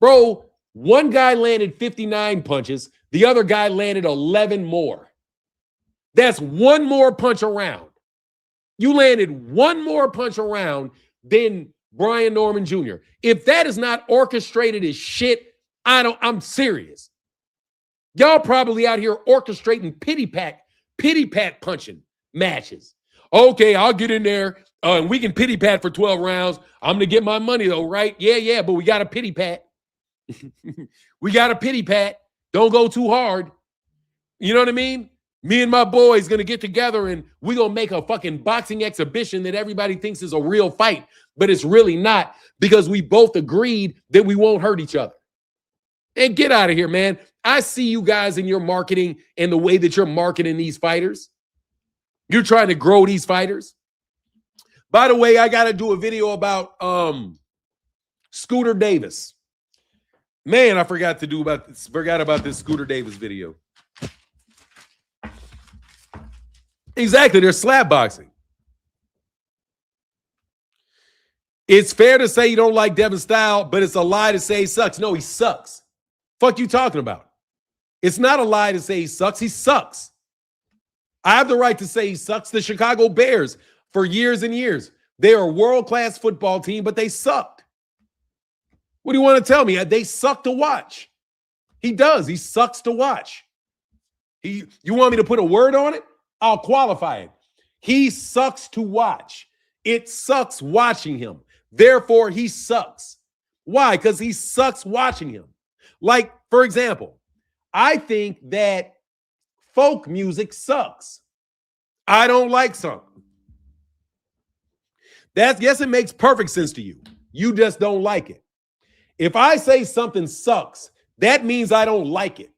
Bro, one guy landed 59 punches. The other guy landed 11 more. That's one more punch around. You landed one more punch around than Brian Norman Jr. If that is not orchestrated as shit, I'm serious. Y'all probably out here orchestrating pity pat punching matches. Okay, I'll get in there and we can pity pat for 12 rounds. I'm going to get my money though, right? Yeah, but we got a pity pat. We got a pity pat. Don't go too hard. You know what I mean? Me and my boys going to get together and we're going to make a fucking boxing exhibition that everybody thinks is a real fight, but it's really not because we both agreed that we won't hurt each other. And get out of here, man. I see you guys in your marketing and the way that you're marketing these fighters. You're trying to grow these fighters. By the way, I got to do a video about Scooter Davis. Man, I forgot about this Scooter Davis video. Exactly, they're slap boxing. It's fair to say you don't like Devon's style, but it's a lie to say he sucks. No, he sucks. Fuck you talking about? It's not a lie to say he sucks. He sucks. I have the right to say he sucks. The Chicago Bears, for years and years, they are a world-class football team, but they sucked. What do you want to tell me? They suck to watch. He does. He sucks to watch. You want me to put a word on it? I'll qualify it. He sucks to watch. It sucks watching him. Therefore, he sucks. Why? Because he sucks watching him. Like, for example, I think that folk music sucks. I don't like something. Yes, it makes perfect sense to you. You just don't like it. If I say something sucks, that means I don't like it.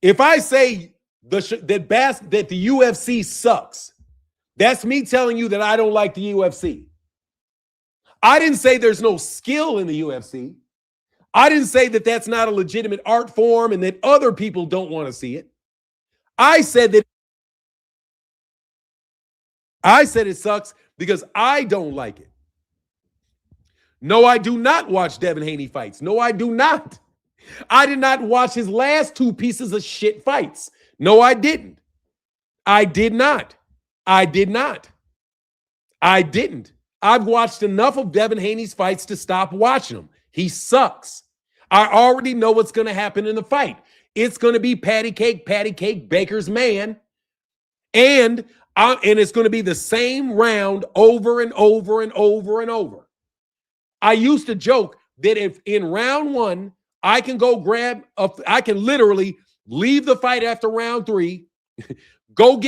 If I say that the UFC sucks, that's me telling you that I don't like the UFC. I didn't say there's no skill in the UFC. I didn't say that that's not a legitimate art form and that other people don't want to see it. I said it sucks because I don't like it. No, I do not watch Devon Haney fights. No, I do not. I did not watch his last 2 pieces of shit fights. No, I didn't. I did not. I did not. I didn't. I've watched enough of Devon Haney's fights to stop watching him. He sucks. I already know what's going to happen in the fight. It's going to be patty cake, Baker's man. And it's going to be the same round over and over and over and over. I used to joke that if in round one, I can I can literally leave the fight after round 3, go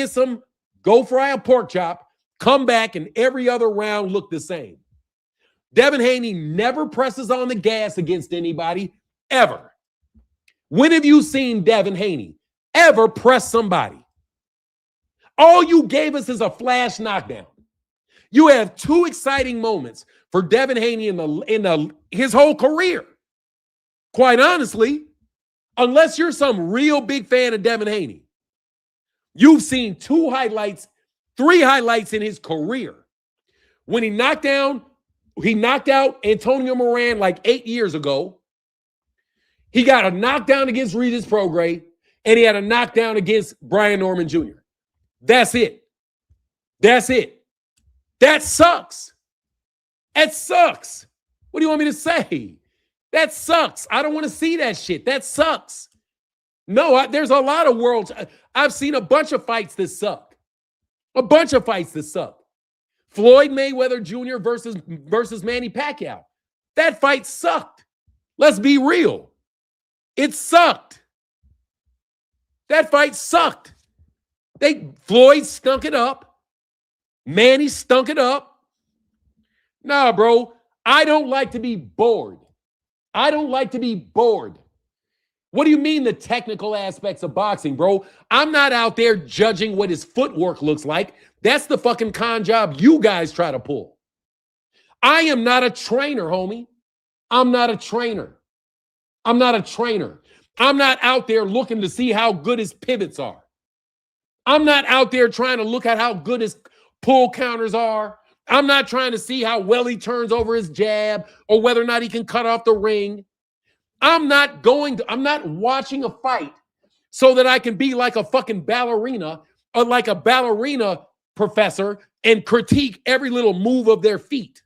fry a pork chop, come back, and every other round look the same. Devon Haney never presses on the gas against anybody, ever. When have you seen Devon Haney ever press somebody? All you gave us is a flash knockdown. You have 2 exciting moments for Devon Haney in his whole career. Quite honestly, unless you're some real big fan of Devon Haney, you've seen 3 highlights in his career. When he knocked out Antonio Moran like 8 years ago. He got a knockdown against Regis Prograis, and he had a knockdown against Brian Norman Jr. That's it. That's it. That sucks. That sucks. What do you want me to say? That sucks. I don't want to see that shit. That sucks. No, there's a lot of worlds. I've seen a bunch of fights that suck. A bunch of fights that suck. Floyd Mayweather Jr. versus Manny Pacquiao. That fight sucked. Let's be real. It sucked. That fight sucked. Floyd stunk it up. Manny stunk it up. Nah, bro. I don't like to be bored. I don't like to be bored. What do you mean the technical aspects of boxing, bro? I'm not out there judging what his footwork looks like. That's the fucking con job you guys try to pull. I am not a trainer, homie. I'm not a trainer. I'm not a trainer. I'm not out there looking to see how good his pivots are. I'm not out there trying to look at how good his pull counters are. I'm not trying to see how well he turns over his jab or whether or not he can cut off the ring. I'm not watching a fight so that I can be like a fucking ballerina or like a ballerina professor and critique every little move of their feet.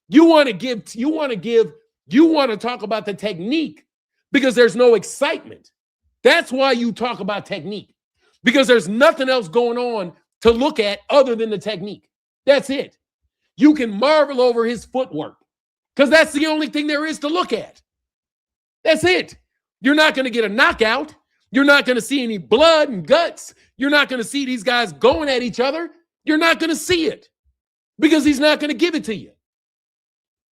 You want to talk about the technique because there's no excitement. That's why you talk about technique, because there's nothing else going on to look at other than the technique. That's it. You can marvel over his footwork because that's the only thing there is to look at. That's it. You're not going to get a knockout. You're not going to see any blood and guts. You're not going to see these guys going at each other. You're not going to see it because he's not going to give it to you.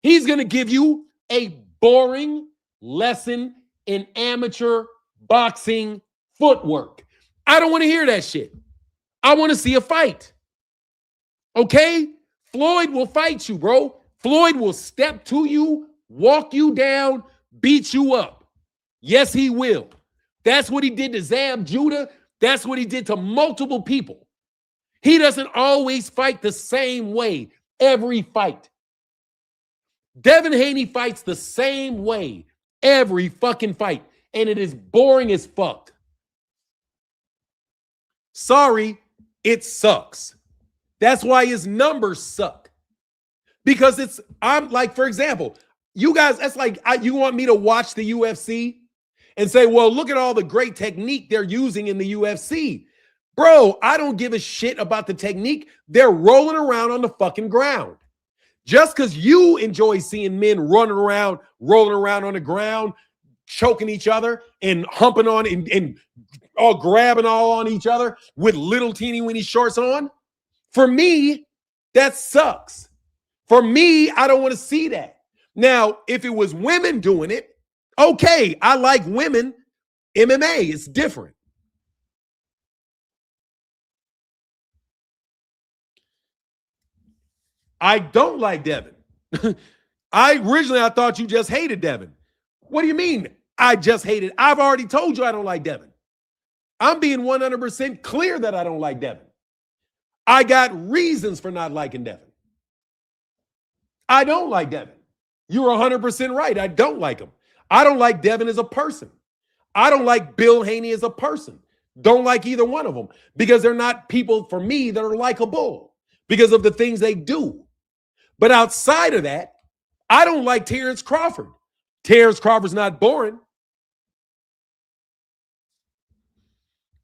He's going to give you a boring lesson in amateur boxing footwork. I don't want to hear that shit. I want to see a fight. Okay? Floyd will fight you, bro. Floyd will step to you, walk you down, beat you up. Yes, he will. That's what he did to Zab Judah. That's what he did to multiple people. He doesn't always fight the same way every fight. Devon Haney fights the same way every fucking fight, and it is boring as fuck. Sorry, it sucks. That's why his numbers suck. Because I'm like, for example, you guys, that's like, you want me to watch the UFC and say, well, look at all the great technique they're using in the UFC. Bro, I don't give a shit about the technique. They're rolling around on the fucking ground. Just because you enjoy seeing men rolling around on the ground, choking each other and humping on and all grabbing all on each other with little teeny weeny shorts on, for me, that sucks. For me, I don't want to see that. Now, if it was women doing it, okay, I like women. MMA, it's different. I don't like Devon. I thought you just hated Devon. What do you mean I just hated? I've already told you I don't like Devon. I'm being 100% clear that I don't like Devon. I got reasons for not liking Devon. I don't like Devon. You're 100% right. I don't like him. I don't like Devon as a person. I don't like Bill Haney as a person. Don't like either one of them because they're not people for me that are likable because of the things they do. But outside of that, I don't like Terrence Crawford. Terrence Crawford's not boring.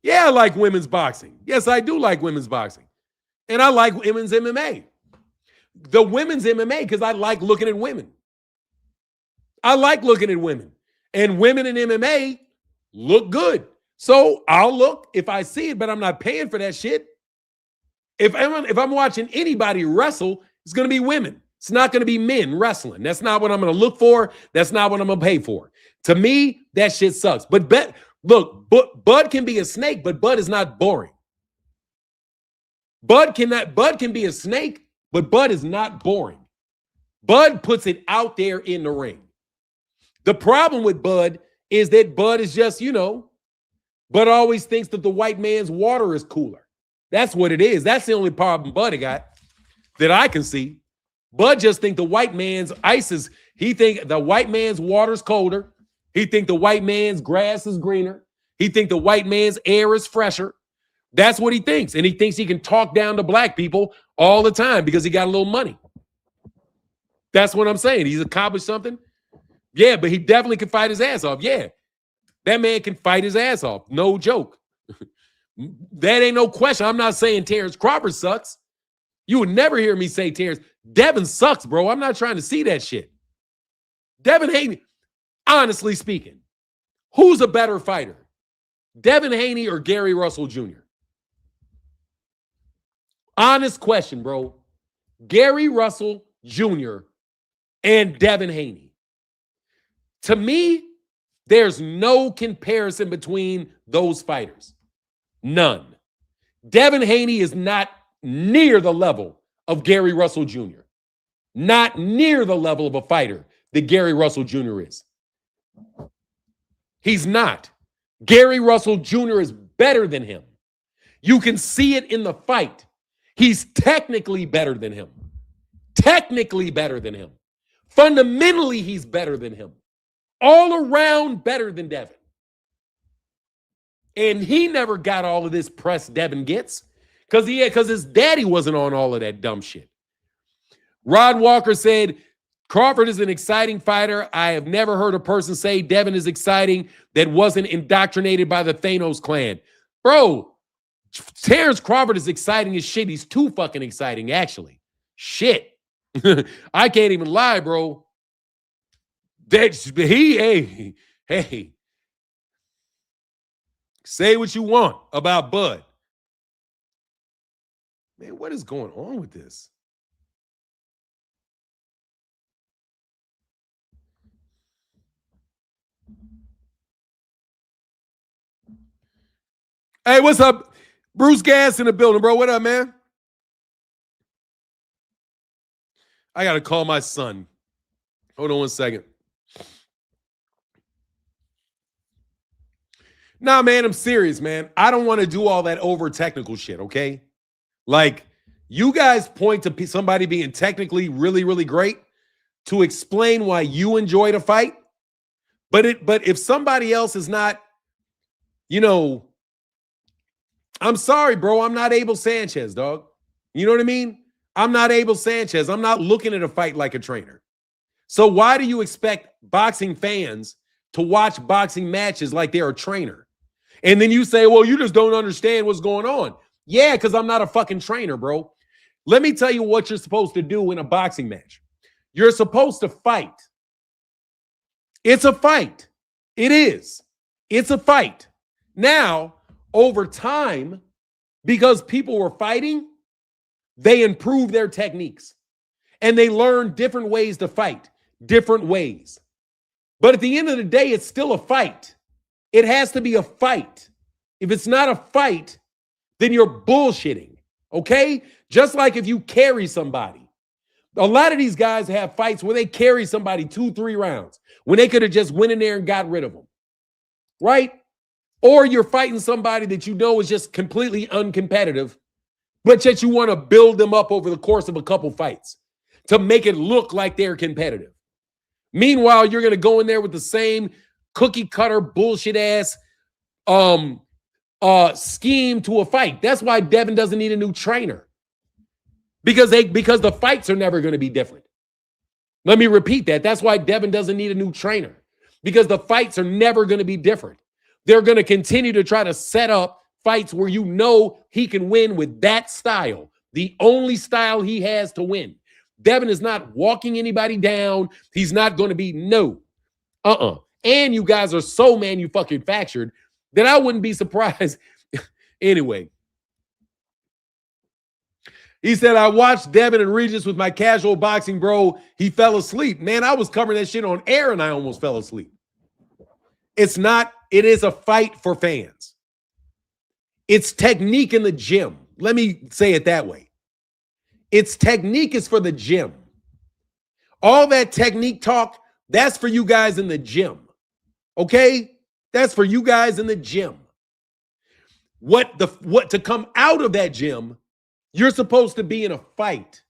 Yeah, I like women's boxing. Yes, I do like women's boxing. And I like women's MMA. The women's MMA, because I like looking at women. I like looking at women. And women in MMA look good. So I'll look if I see it, but I'm not paying for that shit. If I'm watching anybody wrestle, it's going to be women. It's not going to be men wrestling. That's not what I'm going to look for. That's not what I'm going to pay for. To me, that shit sucks. But look, Bud can be a snake, but Bud is not boring. Bud can be a snake, but Bud is not boring. Bud puts it out there in the ring. The problem with Bud is that Bud is just, Bud always thinks that the white man's water is cooler. That's what it is. That's the only problem Bud got that I can see. Bud just think the white man's ice is, he think the white man's water is colder. He think the white man's grass is greener. He think the white man's air is fresher. That's what he thinks. And he thinks he can talk down to black people all the time because he got a little money. That's what I'm saying. He's accomplished something. Yeah, but he definitely can fight his ass off. Yeah, that man can fight his ass off. No joke. That ain't no question. I'm not saying Terrence Crawford sucks. You would never hear me say Terrence. Devon sucks, bro. I'm not trying to see that shit. Devon Haney, honestly speaking, who's a better fighter? Devon Haney or Gary Russell Jr.? Honest question, bro. Gary Russell Jr. and Devon Haney. To me, there's no comparison between those fighters. None. Devon Haney is not near the level of Gary Russell Jr. Not near the level of a fighter that Gary Russell Jr. is. He's not. Gary Russell Jr. is better than him. You can see it in the fight. He's technically better than him. Technically better than him. Fundamentally, he's better than him. All around better than Devon. And he never got all of this press Devon gets because his daddy wasn't on all of that dumb shit. Rod Walker said, Crawford is an exciting fighter. I have never heard a person say Devon is exciting that wasn't indoctrinated by the Thanos clan. Bro, Terrence Crawford is exciting as shit. He's too fucking exciting, actually. Shit. I can't even lie, bro. Hey. Say what you want about Bud. Man, what is going on with this? Hey, what's up? Bruce Gas in the building, bro. What up, man? I got to call my son. Hold on one second. Nah, man, I'm serious, man. I don't want to do all that over technical shit, okay? Like, you guys point to somebody being technically really, really great to explain why you enjoyed a fight. But if somebody else is not, I'm sorry, bro. I'm not Abel Sanchez, dog. You know what I mean? I'm not Abel Sanchez. I'm not looking at a fight like a trainer. So why do you expect boxing fans to watch boxing matches like they're a trainer? And then you say, well, you just don't understand what's going on. Yeah, because I'm not a fucking trainer, bro. Let me tell you what you're supposed to do in a boxing match. You're supposed to fight. It's a fight. It is. It's a fight. Now, over time, because people were fighting, they improved their techniques. And they learned different ways to fight, different ways. But at the end of the day, it's still a fight. It has to be a fight. If it's not a fight, then you're bullshitting, okay? Just like if you carry somebody. A lot of these guys have fights where they carry somebody 2-3 rounds when they could have just went in there and got rid of them, right? Or you're fighting somebody that you know is just completely uncompetitive, but yet you want to build them up over the course of a couple fights to make it look like they're competitive. Meanwhile, you're going to go in there with the same cookie cutter bullshit ass scheme to a fight. That's why Devon doesn't need a new trainer. because the fights are never going to be different. Let me repeat that. That's why Devon doesn't need a new trainer, because the fights are never going to be different. They're going to continue to try to set up fights where you know he can win with that style, the only style he has to win. Devon is not walking anybody down. He's not going to be And you guys are so manufactured that I wouldn't be surprised. Anyway, he said, I watched Devon and Regis with my casual boxing bro. He fell asleep. Man, I was covering that shit on air and I almost fell asleep. It is a fight for fans. It's technique in the gym. Let me say it that way. Its technique is for the gym. All that technique talk, that's for you guys in the gym. Okay? That's for you guys in the gym. What to come out of that gym, you're supposed to be in a fight.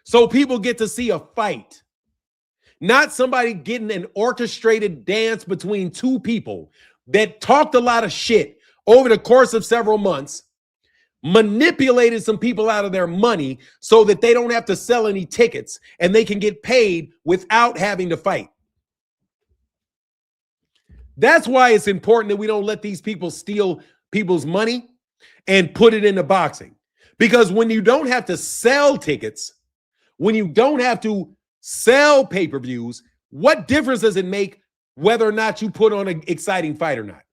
So people get to see a fight. Not somebody getting an orchestrated dance between two people that talked a lot of shit over the course of several months, manipulated some people out of their money so that they don't have to sell any tickets and they can get paid without having to fight. That's why it's important that we don't let these people steal people's money and put it into boxing. Because when you don't have to sell tickets, when you don't have to sell pay-per-views, what difference does it make whether or not you put on an exciting fight or not?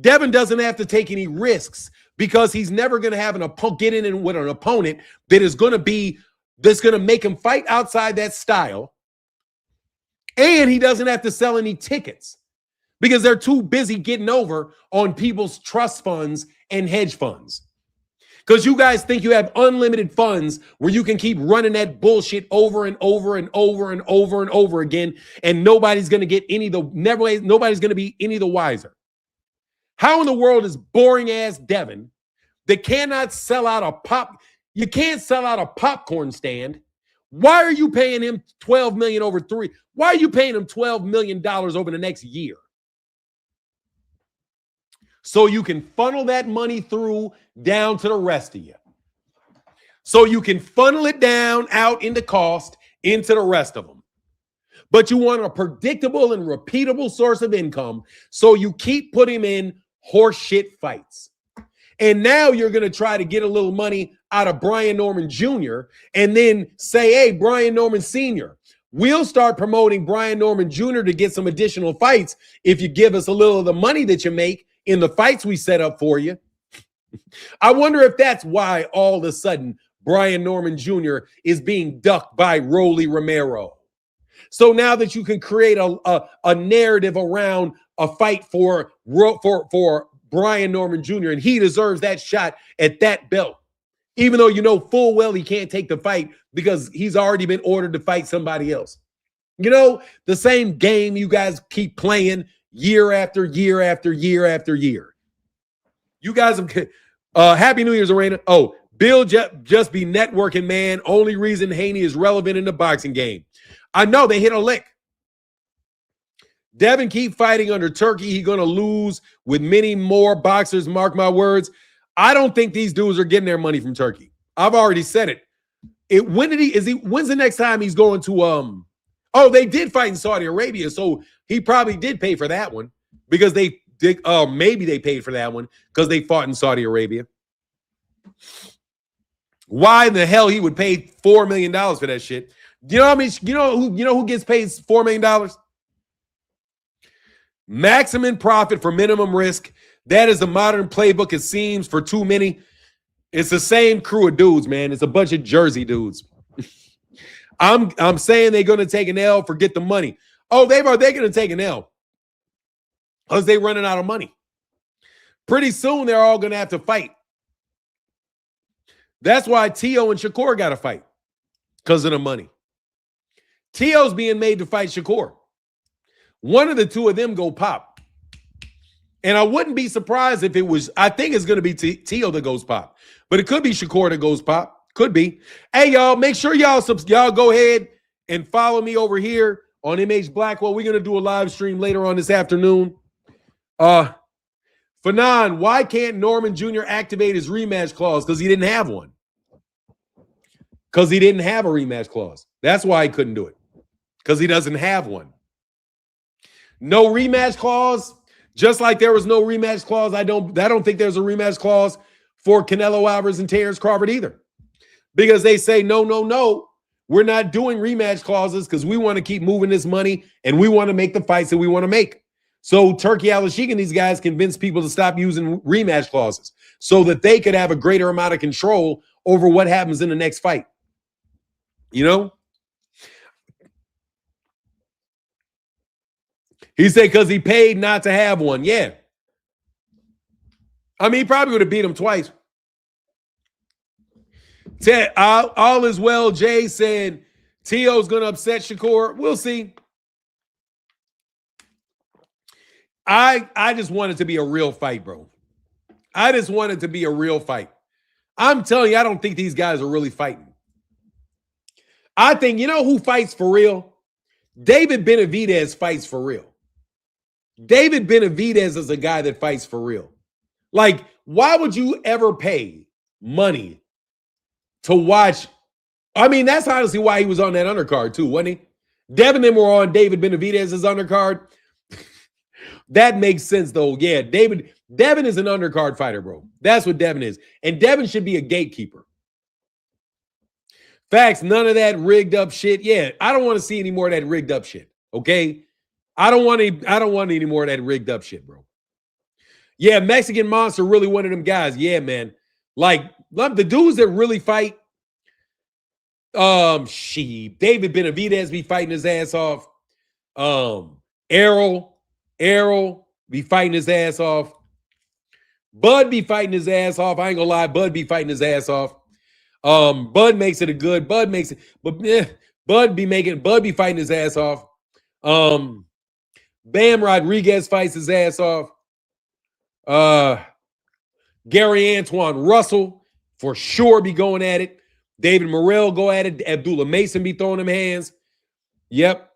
Devon doesn't have to take any risks because he's never going to have get in with an opponent that's going to make him fight outside that style. And he doesn't have to sell any tickets because they're too busy getting over on people's trust funds and hedge funds. Because you guys think you have unlimited funds where you can keep running that bullshit over and over and over and over and over again, and nobody's going to get nobody's going to be any the wiser. How in the world is boring ass Devon that cannot sell out you can't sell out a popcorn stand? Why are you paying him $12 million over 3? Why are you paying him $12 million over the next year? So you can funnel that money through down to the rest of you. So you can funnel it down out into cost into the rest of them. But you want a predictable and repeatable source of income, so you keep putting him in horseshit fights. And now you're going to try to get a little money out of Brian Norman Jr. and then say, hey, Brian Norman Sr., we'll start promoting Brian Norman Jr. to get some additional fights if you give us a little of the money that you make in the fights we set up for you. I wonder if that's why all of a sudden Brian Norman Jr. is being ducked by Rolly Romero. So now that you can create a narrative around a fight for Brian Norman Jr., and he deserves that shot at that belt, even though you know full well he can't take the fight because he's already been ordered to fight somebody else. You know, the same game you guys keep playing year after year after year after year. You guys have Happy New Year's, Arena. Oh, Bill just be networking, man. Only reason Haney is relevant in the boxing game. I know they hit a lick. Devon keep fighting under Turkey. He's going to lose with many more boxers. Mark my words. I don't think these dudes are getting their money from Turkey. I've already said it. When's the next time he's going to oh, they did fight in Saudi Arabia, so he probably did pay for that one because maybe they paid for that one because they fought in Saudi Arabia. Why in the hell he would pay $4 million for that shit? You know what I mean? You know who gets paid $4 million? Maximum profit for minimum risk. That is the modern playbook, it seems, for too many. It's the same crew of dudes, man. It's a bunch of Jersey dudes. I'm saying they're going to take an L, forget the money. Oh, they're going to take an L because they're running out of money. Pretty soon, they're all going to have to fight. That's why Tio and Shakur got to fight, because of the money. Tio's being made to fight Shakur. One of the two of them go pop. And I wouldn't be surprised if it was, I think it's going to be Tio that goes pop. But it could be Shakur that goes pop. Could be. Hey, y'all, make sure y'all go ahead and follow me over here on MH Blackwell. We're going to do a live stream later on this afternoon. Fanon, why can't Norman Jr. activate his rematch clause? Because he didn't have one. because he didn't have a rematch clause. That's why he couldn't do it, because he doesn't have one. No rematch clause, just like there was no rematch clause. I don't think there's a rematch clause for Canelo Alvarez and Terrence Crawford either, because they say, no, we're not doing rematch clauses because we want to keep moving this money and we want to make the fights that we want to make. So Turkey Al-Sheikh and these guys convinced people to stop using rematch clauses so that they could have a greater amount of control over what happens in the next fight. You know? He said because he paid not to have one. Yeah. I mean, he probably would have beat him twice. All is well. Jay said T.O.'s going to upset Shakur. We'll see. I just want it to be a real fight, bro. I just want it to be a real fight. I'm telling you, I don't think these guys are really fighting. I think, you know who fights for real? David Benavidez fights for real. David Benavidez is a guy that fights for real. Like, why would you ever pay money to watch? I mean, that's honestly why he was on that undercard too, wasn't he? Devon and were on David Benavidez's undercard. That makes sense though. Yeah, Devon is an undercard fighter, bro. That's what Devon is. And Devon should be a gatekeeper. Facts, none of that rigged up shit. Yeah, I don't want to see any more of that rigged up shit. Okay? I don't want any more of that rigged up shit, bro. Yeah, Mexican Monster really one of them guys. Yeah, man. Like the dudes that really fight, David Benavidez be fighting his ass off. Errol be fighting his ass off. Bud be fighting his ass off. I ain't gonna lie, Bud be fighting his ass off. Bud makes it a good. Bud makes it, but Bud be fighting his ass off. Bam Rodriguez fights his ass off. Gary Antoine Russell for sure be going at it. David Morrell go at it. Abdullah Mason be throwing them hands. Yep.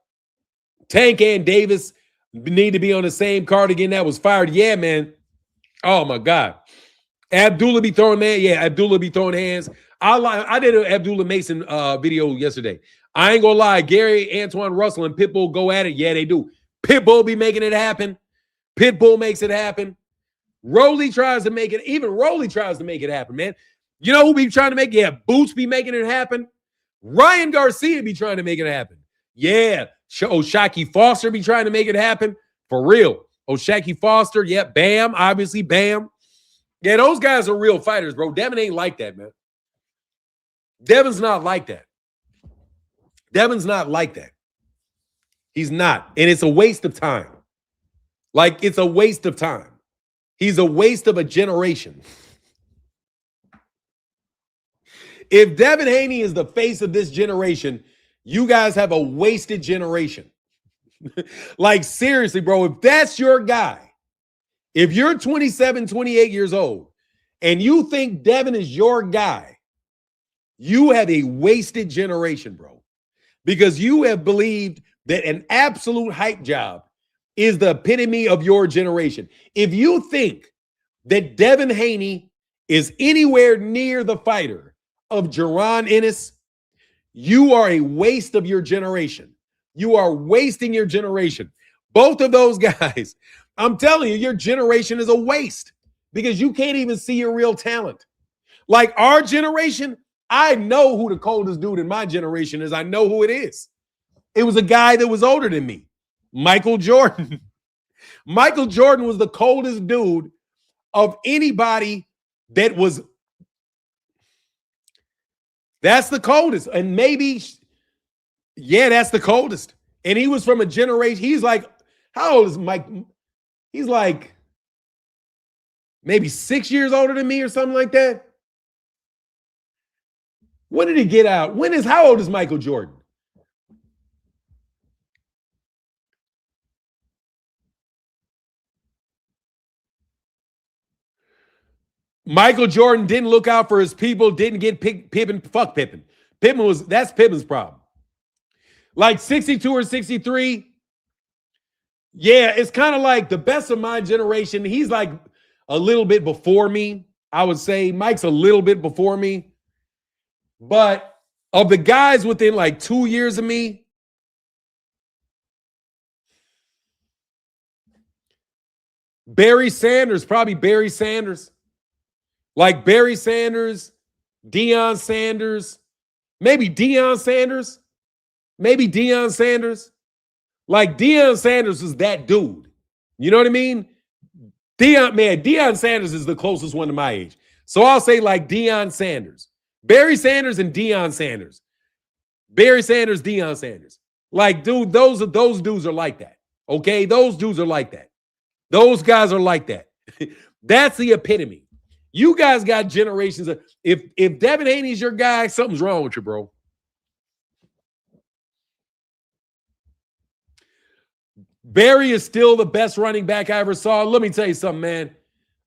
Tank and Davis need to be on the same card again. That was fired. Yeah, man. Oh my God. Abdullah be throwing, man. Yeah, Abdullah be throwing hands. I did an Abdullah Mason video yesterday. I ain't gonna lie. Gary Antoine Russell and Pitbull go at it. Yeah, they do. Pitbull be making it happen. Pitbull makes it happen. Rolly tries to make it. Even Rolly tries to make it happen, man. You know who be trying to make it? Yeah, Boots be making it happen. Ryan Garcia be trying to make it happen. Yeah, O'Shaquie Foster be trying to make it happen. For real. O'Shaquie Foster, yeah, Bam, obviously, Bam. Yeah, those guys are real fighters, bro. Devon ain't like that, man. Devon's not like that. Devon's not like that. He's not. And it's a waste of time. Like, it's a waste of time. He's a waste of a generation. If Devon Haney is the face of this generation, you guys have a wasted generation. Like, seriously, bro, if that's your guy, if you're 27, 28 years old, and you think Devon is your guy, you have a wasted generation, bro. Because you have believed that an absolute hype job is the epitome of your generation. If you think that Devon Haney is anywhere near the fighter of Jaron Ennis, you are a waste of your generation. You are wasting your generation. Both of those guys, I'm telling you, your generation is a waste because you can't even see your real talent. Like our generation, I know who the coldest dude in my generation is. I know who it is. It was a guy that was older than me, Michael Jordan. Michael Jordan was the coldest dude of anybody that was. That's the coldest. And maybe, yeah, that's the coldest. And he was from a generation. He's like, how old is Mike? He's like maybe 6 years older than me or something like that. When did he get out? How old is Michael Jordan? Michael Jordan didn't look out for his people, didn't get Pippen. Fuck Pippen. That's Pippen's problem. Like 62 or 63. Yeah, it's kind of like the best of my generation. He's like a little bit before me, I would say. Mike's a little bit before me. But Of the guys within like 2 years of me, Barry Sanders, probably Barry Sanders. Like Barry Sanders, Deion Sanders, maybe Deion Sanders, maybe Deion Sanders. Like Deion Sanders is that dude. You know what I mean? Deion Sanders is the closest one to my age. So I'll say like Deion Sanders. Barry Sanders and Deion Sanders. Barry Sanders, Deion Sanders. Like, dude, those dudes are like that. Okay? Those dudes are like that. Those guys are like that. That's the epitome. You guys got generations of if Devon Haney's your guy, something's wrong with you, bro. Barry is still the best running back I ever saw. Let me tell you something, man.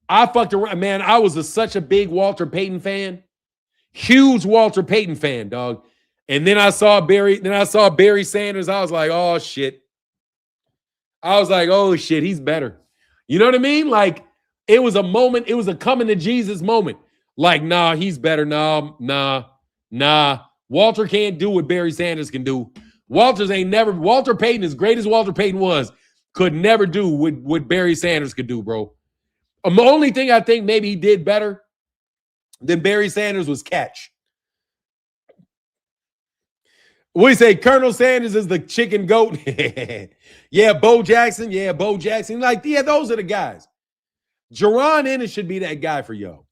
I fucked around, man. I was such a big Walter Payton fan. Huge Walter Payton fan, dog. And then I saw Barry Sanders. I was like, oh shit. I was like, oh shit, he's better. You know what I mean? Like, it was a moment, it was a coming to Jesus moment. Like, nah, he's better. Nah. Walter can't do what Barry Sanders can do. Walter Payton, as great as Walter Payton was, could never do what Barry Sanders could do, bro. The only thing I think maybe he did better than Barry Sanders was catch. What do you say? Colonel Sanders is the chicken goat. Yeah, Bo Jackson. Like, yeah, those are the guys. Jaron Ennis should be that guy for y'all.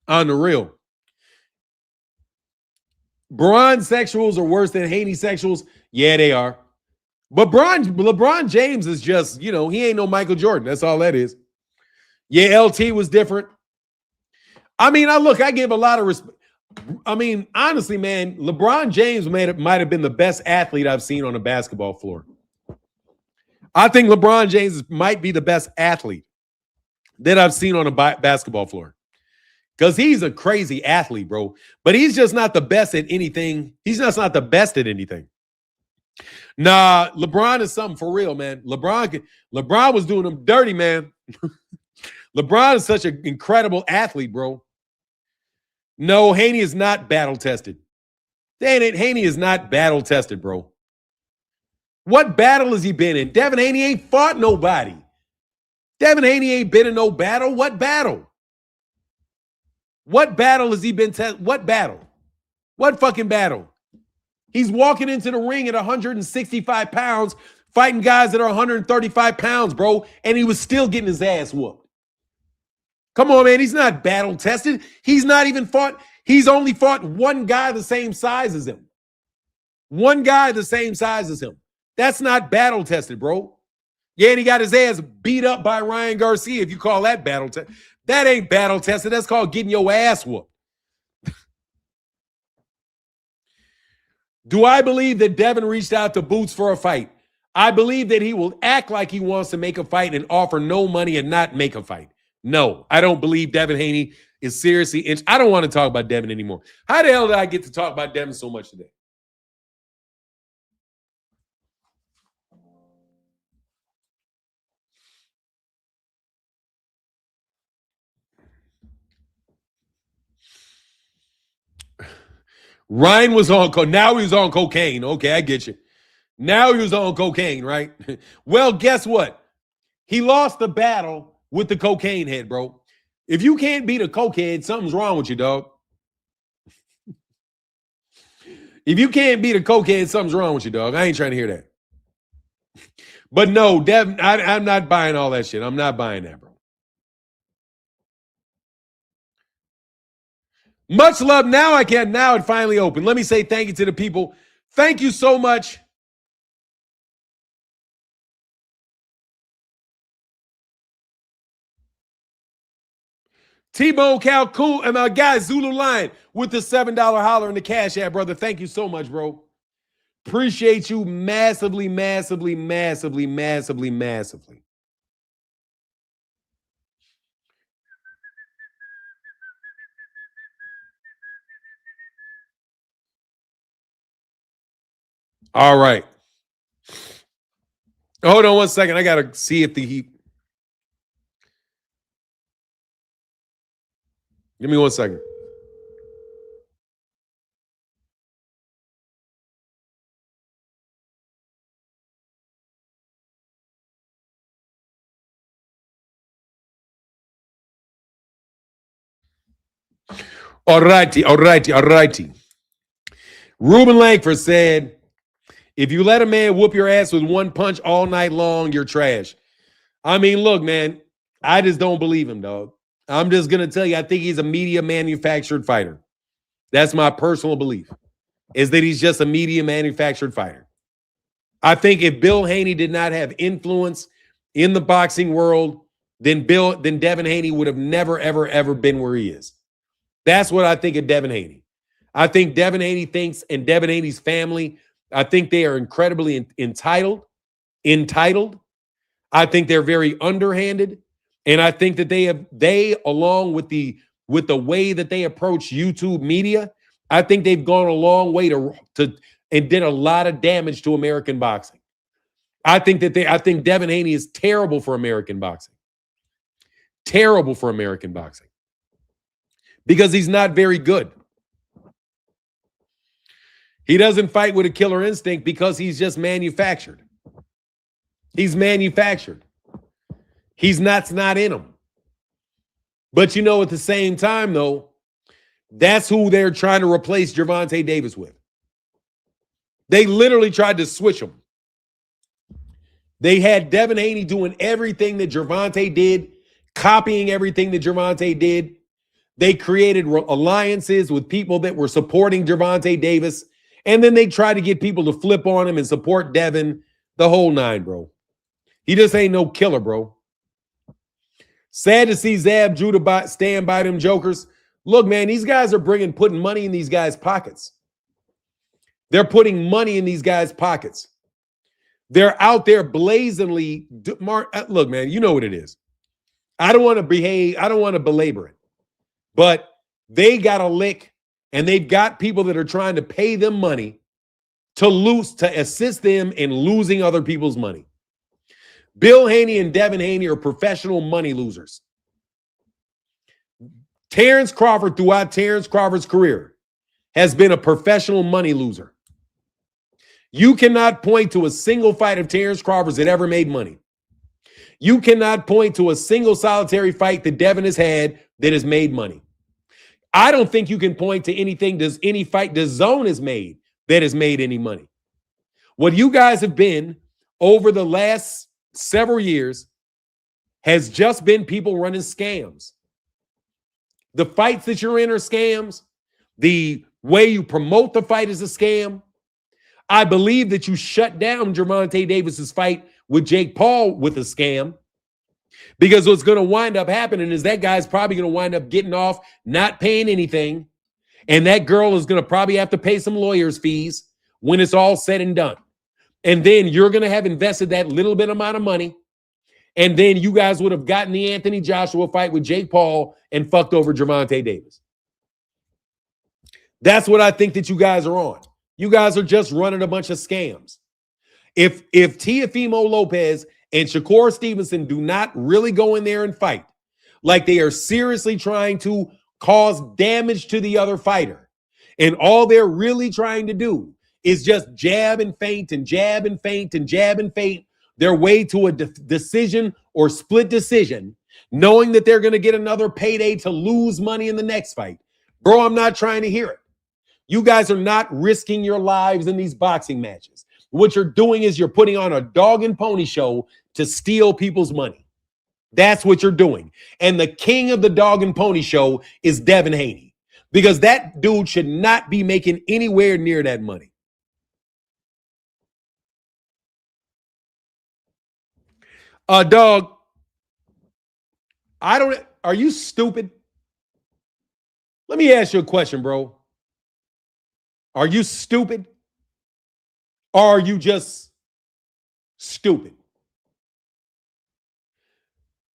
On the real. Braun sexuals are worse than Haney sexuals. Yeah, they are. But LeBron James is just, he ain't no Michael Jordan. That's all that is. Yeah, LT was different. I mean, I give a lot of respect. I mean, honestly, man, LeBron James might have been the best athlete I've seen on a basketball floor. I think LeBron James might be the best athlete that I've seen on a basketball floor. Because he's a crazy athlete, bro. But he's just not the best at anything. He's just not the best at anything. Nah, LeBron is something for real, man. LeBron was doing him dirty, man. LeBron is such an incredible athlete, bro. No, Haney is not battle-tested. Haney is not battle-tested, bro. What battle has he been in? Devon Haney ain't fought nobody. Devon Haney ain't been in no battle. What battle? What battle has he been tested? What battle? What fucking battle? He's walking into the ring at 165 pounds, fighting guys that are 135 pounds, bro, and he was still getting his ass whooped. Come on, man. He's not battle tested. He's not even fought. He's only fought one guy the same size as him. One guy the same size as him. That's not battle tested, bro. Yeah, and he got his ass beat up by Ryan Garcia, if you call that battle tested. That ain't battle tested. That's called getting your ass whooped. Do I believe that Devon reached out to Boots for a fight? I believe that he will act like he wants to make a fight and offer no money and not make a fight. No, I don't believe Devon Haney is seriously I don't want to talk about Devon anymore. How the hell did I get to talk about Devon so much today? Ryan was now he was on cocaine. Okay, I get you. Now he was on cocaine, right? Well, guess what? He lost the battle with the cocaine head, bro. If you can't beat a cokehead, something's wrong with you, dog. If you can't beat a cokehead, something's wrong with you, dog. I ain't trying to hear that. But no, Devon, I'm not buying all that shit. I'm not buying that, bro. Much love. Now it finally opened. Let me say thank you to the people. Thank you so much. T-Bone Calcoon and my guy Zulu Lion with the $7 holler in the Cash App, brother. Thank you so much, bro. Appreciate you massively. All right. Hold on one second. I got to see if the heat. Give me 1 second. All righty, all righty, all righty. Ruben Langford said, if you let a man whoop your ass with one punch all night long, you're trash. I mean, look, man, I just don't believe him, dog. I'm just going to tell you, I think he's a media manufactured fighter. That's my personal belief, is that he's just a media manufactured fighter. I think if Bill Haney did not have influence in the boxing world, then Devon Haney would have never, ever, ever been where he is. That's what I think of Devon Haney. I think Devon Haney thinks, and Devon Haney's family, I think they are incredibly entitled. I think they're very underhanded. And I think that they along with the way that they approach YouTube media, I think they've gone a long way to and did a lot of damage to American boxing. I think Devon Haney is terrible for American boxing. Terrible for American boxing. Because he's not very good. He doesn't fight with a killer instinct because he's just manufactured. He's manufactured. He's not in him. But you know, at the same time, though, that's who they're trying to replace Gervonta Davis with. They literally tried to switch him. They had Devon Haney doing everything that Gervonta did, copying everything that Gervonta did. They created alliances with people that were supporting Gervonta Davis, and then they tried to get people to flip on him and support Devon, the whole nine, bro. He just ain't no killer, bro. Sad to see Zab Judah stand by them jokers. Look, man, these guys are putting money in these guys' pockets. They're putting money in these guys' pockets. They're out there blazingly. Look, man, you know what it is. I don't want to belabor it. But they got a lick, and they've got people that are trying to pay them money to assist them in losing other people's money. Bill Haney and Devon Haney are professional money losers. Terrence Crawford, throughout Terrence Crawford's career, has been a professional money loser. You cannot point to a single fight of Terrence Crawford's that ever made money. You cannot point to a single solitary fight that Devon has had that has made money. I don't think you can point to any fight DAZN has made that has made any money. What you guys have been over the last several years has just been people running scams. The fights that you're in are scams. The way you promote the fight is a scam. I believe that you shut down Gervonta Davis's fight with Jake Paul with a scam, because what's going to wind up happening is that guy's probably going to wind up getting off, not paying anything, and that girl is going to probably have to pay some lawyer's fees when it's all said and done. And then you're going to have invested that little bit amount of money, and then you guys would have gotten the Anthony Joshua fight with Jake Paul and fucked over Gervonta Davis. That's what I think that you guys are on. You guys are just running a bunch of scams. If Teofimo Lopez and Shakur Stevenson do not really go in there and fight, like they are seriously trying to cause damage to the other fighter, and all they're really trying to do is just jab and feint and jab and feint and jab and feint their way to a decision or split decision, knowing that they're going to get another payday to lose money in the next fight. Bro, I'm not trying to hear it. You guys are not risking your lives in these boxing matches. What you're doing is you're putting on a dog and pony show to steal people's money. That's what you're doing. And the king of the dog and pony show is Devon Haney, because that dude should not be making anywhere near that money. Dog, are you stupid? Let me ask you a question, bro. Are you stupid? Or are you just stupid?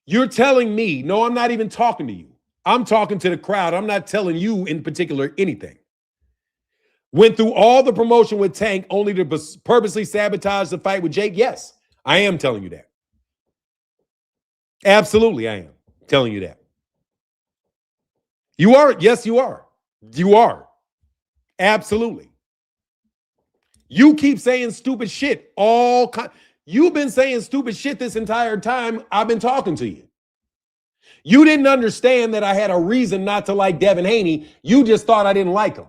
You're telling me, no, I'm not even talking to you. I'm talking to the crowd. I'm not telling you in particular anything. Went through all the promotion with Tank only to purposely sabotage the fight with Jake? Yes, I am telling you that. Absolutely, I am telling you that. You are? Yes, you are. You are. Absolutely. You keep saying stupid shit You've been saying stupid shit this entire time I've been talking to you. You didn't understand that I had a reason not to like Devon Haney. You just thought I didn't like him.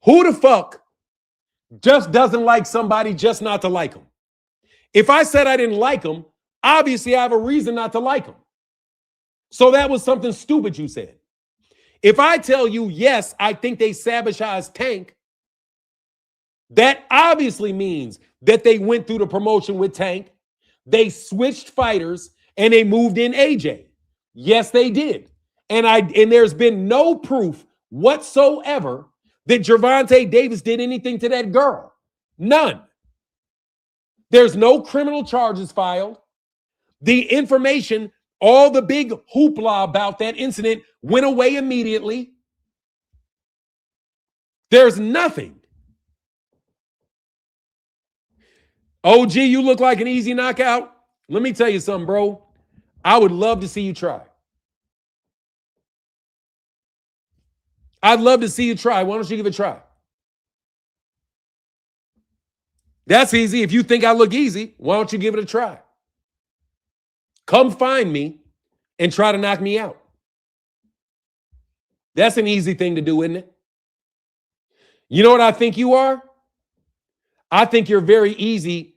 Who the fuck just doesn't like somebody just not to like him? If I said I didn't like him, obviously I have a reason not to like him. So that was something stupid you said. If I tell you, yes, I think they sabotaged Tank, that obviously means that they went through the promotion with Tank, they switched fighters, and they moved in AJ. Yes, they did. And there's been no proof whatsoever that Gervonta Davis did anything to that girl. None. There's no criminal charges filed. The information, all the big hoopla about that incident went away immediately. There's nothing. OG, you look like an easy knockout. Let me tell you something, bro. I would love to see you try. I'd love to see you try. Why don't you give it a try? That's easy. If you think I look easy, why don't you give it a try? Come find me and try to knock me out. That's an easy thing to do, isn't it? You know what I think you are? I think you're very easy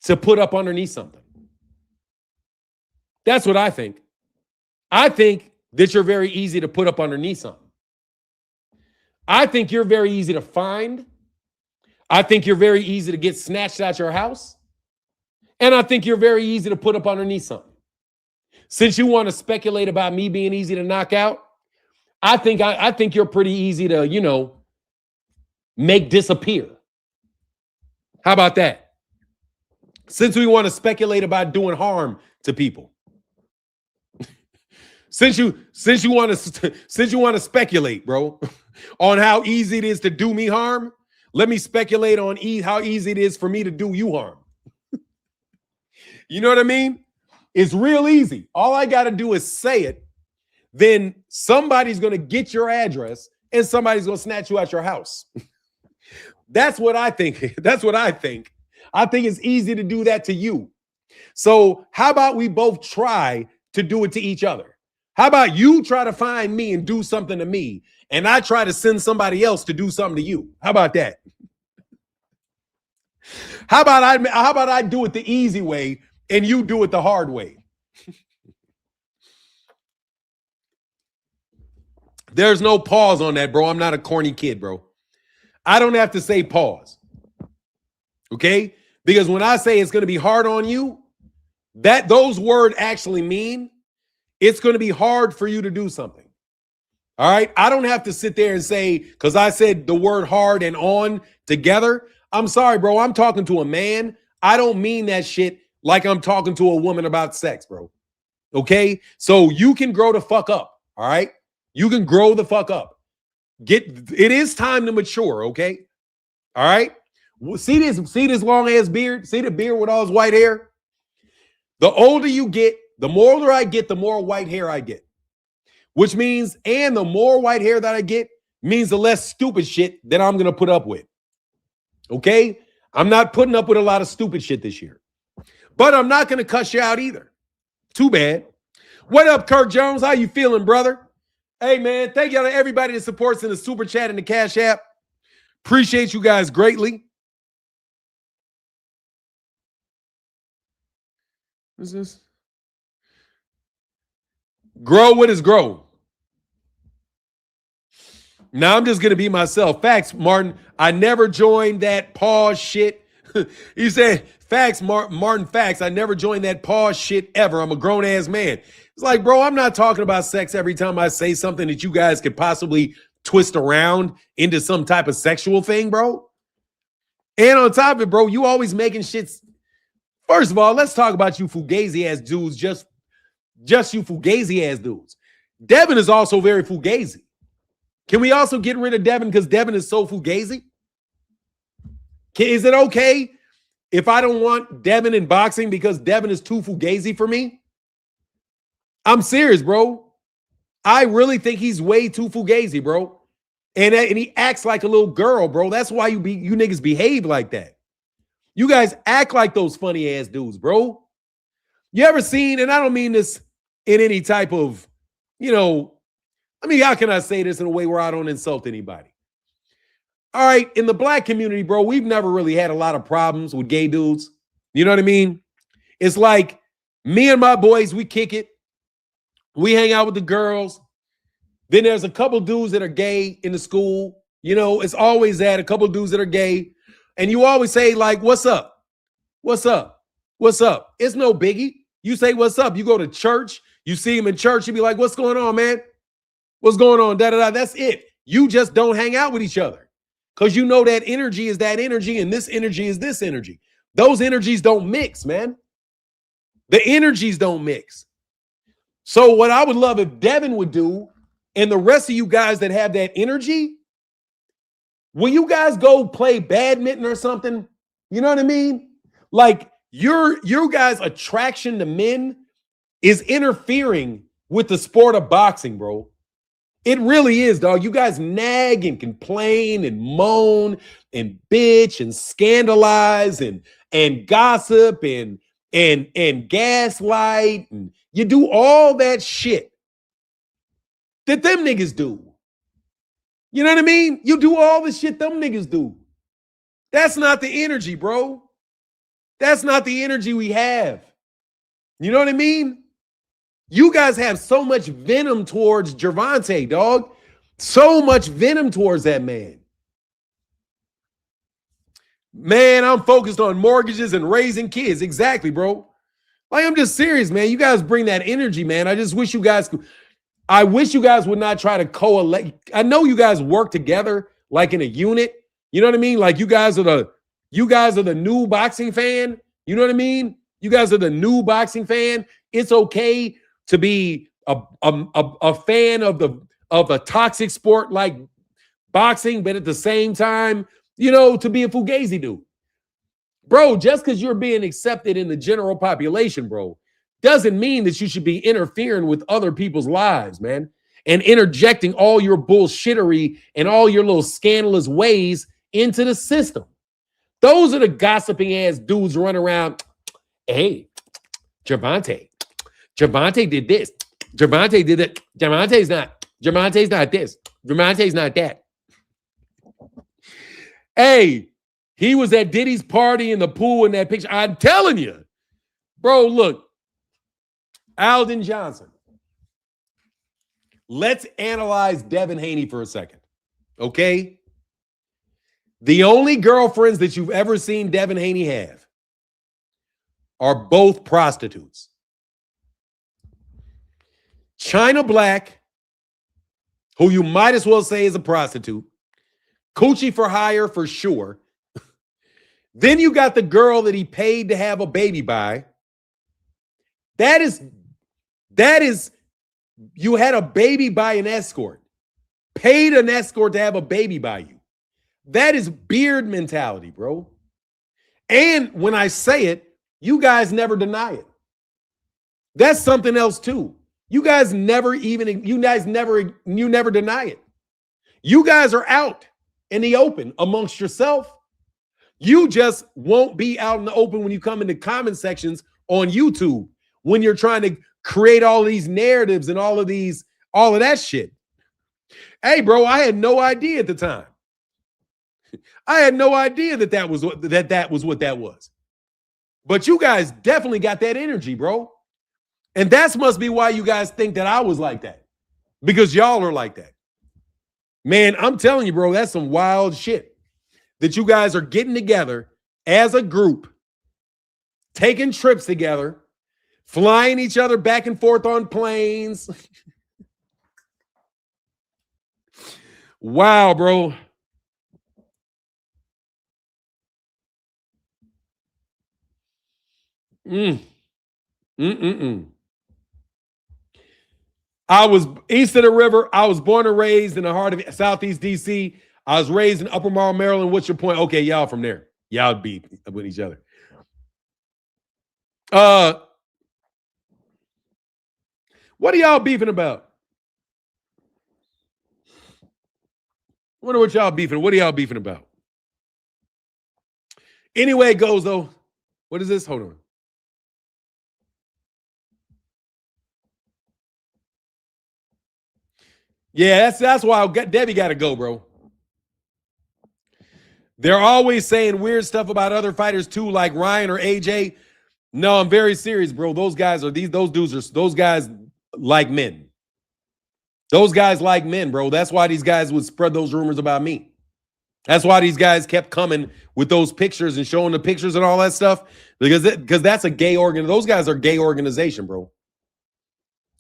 to put up underneath something. That's what I think. I think that you're very easy to put up underneath something. I think you're very easy to find. I think you're very easy to get snatched out your house. And I think you're very easy to put up underneath something. Since you want to speculate about me being easy to knock out, I think you're pretty easy to, make disappear. How about that? Since we want to speculate about doing harm to people. Since you want to speculate, bro, on how easy it is to do me harm, let me speculate on how easy it is for me to do you harm. You know what I mean? It's real easy. All I got to do is say it. Then somebody's going to get your address and somebody's going to snatch you out your house. That's what I think. That's what I think. I think it's easy to do that to you. So how about we both try to do it to each other? How about you try to find me and do something to me, and I try to send somebody else to do something to you? How about that? How about I do it the easy way and you do it the hard way? There's no pause on that, bro. I'm not a corny kid, bro. I don't have to say pause. Okay? Because when I say it's going to be hard on you, those words actually mean it's going to be hard for you to do something. All right? I don't have to sit there and say, because I said the word hard and on together. I'm sorry, bro. I'm talking to a man. I don't mean that shit like I'm talking to a woman about sex, bro. Okay? So you can grow the fuck up. All right? You can grow the fuck up. It is time to mature, okay? All right? See this long ass beard? See the beard with all his white hair? The older you get, the more older I get, the more white hair I get. Which means, and the more white hair that I get, means the less stupid shit that I'm going to put up with. Okay? I'm not putting up with a lot of stupid shit this year. But I'm not going to cuss you out either. Too bad. What up, Kirk Jones? How you feeling, brother? Hey, man, thank you to everybody that supports in the Super Chat and the Cash App. Appreciate you guys greatly. What's this? Grow what is grow. Now I'm just going to be myself. Facts, Martin. I never joined that pause shit. He said, facts, Martin, facts. I never joined that pause shit ever. I'm a grown-ass man. It's like, bro, I'm not talking about sex every time I say something that you guys could possibly twist around into some type of sexual thing, bro. And on top of it, bro, you always making shits. First of all, let's talk about you fugazi-ass dudes, just you fugazi-ass dudes. Devon is also very fugazi. Can we also get rid of Devon because Devon is so fugazi? Is it okay if I don't want Devon in boxing because Devon is too fugazi for me? I'm serious, bro. I really think he's way too fugazi, bro. And he acts like a little girl, bro. That's why you niggas behave like that. You guys act like those funny ass dudes, bro. You ever seen, and I don't mean this in any type of, I mean, how can I say this in a way where I don't insult anybody? All right, in the black community, bro, we've never really had a lot of problems with gay dudes. You know what I mean? It's like me and my boys, we kick it. We hang out with the girls. Then there's a couple dudes that are gay in the school. It's always that, a couple dudes that are gay. And you always say, like, what's up? What's up? What's up? It's no biggie. You say, what's up? You go to church. You see him in church. You be like, what's going on, man? What's going on? Da-da-da. That's it. You just don't hang out with each other because you know that energy is that energy and this energy is this energy. Those energies don't mix, man. The energies don't mix. So what I would love if Devon would do, and the rest of you guys that have that energy, when you guys go play badminton or something, you know what I mean? Like your guys' attraction to men is interfering with the sport of boxing, bro. It really is, dog. You guys nag and complain and moan and bitch and scandalize and gossip and gaslight, and you do all that shit that them niggas do. You know what I mean? You do all the shit them niggas do. That's not the energy, bro. That's not the energy we have. You know what I mean? You guys have so much venom towards Gervante, dog. So much venom towards that man. Man, I'm focused on mortgages and raising kids. Exactly, bro. Like, I'm just serious, man. You guys bring that energy, man. I just wish you guys could. I wish you guys would not try to coalesce. I know you guys work together like in a unit. You know what I mean? Like you guys are the new boxing fan. You know what I mean? You guys are the new boxing fan. It's okay to be a fan of a toxic sport like boxing, but at the same time, to be a fugazi dude. Bro, just because you're being accepted in the general population, bro, doesn't mean that you should be interfering with other people's lives, man, and interjecting all your bullshittery and all your little scandalous ways into the system. Those are the gossiping ass dudes running around. Hey, Gervante did this. Gervante did it. Gervante's not this. Gervante's not that. Hey, he was at Diddy's party in the pool in that picture. I'm telling you, bro, look, Alden Johnson. Let's analyze Devon Haney for a second, okay? The only girlfriends that you've ever seen Devon Haney have are both prostitutes. China Black, who you might as well say is a prostitute. Coochie for hire for sure. Then you got the girl that he paid to have a baby by. That is, you had a baby by an escort. Paid an escort to have a baby by you. That is beard mentality, bro. And when I say it, you guys never deny it. That's something else too. You never deny it. You guys are out in the open amongst yourself. You just won't be out in the open when you come into comment sections on YouTube, when you're trying to create all these narratives and all of that shit. Hey, bro, I had no idea at the time. I had no idea that was what that was. But you guys definitely got that energy, bro. And that must be why you guys think that I was like that. Because y'all are like that. Man, I'm telling you, bro, that's some wild shit. That you guys are getting together as a group, taking trips together, flying each other back and forth on planes. Wow, bro. I was east of the river. I was born and raised in the heart of Southeast DC. I was raised in Upper Marl, Maryland. What's your point? Okay, y'all from there. Y'all beat with each other. What are y'all beefing about? Wonder what y'all beefing. What are y'all beefing about? Anyway, it goes though. What is this? Hold on. Yeah, that's why Debbie got to go, bro. They're always saying weird stuff about other fighters too, like Ryan or AJ. No, I'm very serious, bro. Those guys those guys like men. Those guys like men, bro. That's why these guys would spread those rumors about me. That's why these guys kept coming with those pictures and showing the pictures and all that stuff. Because that's a gay those guys are gay organization, bro.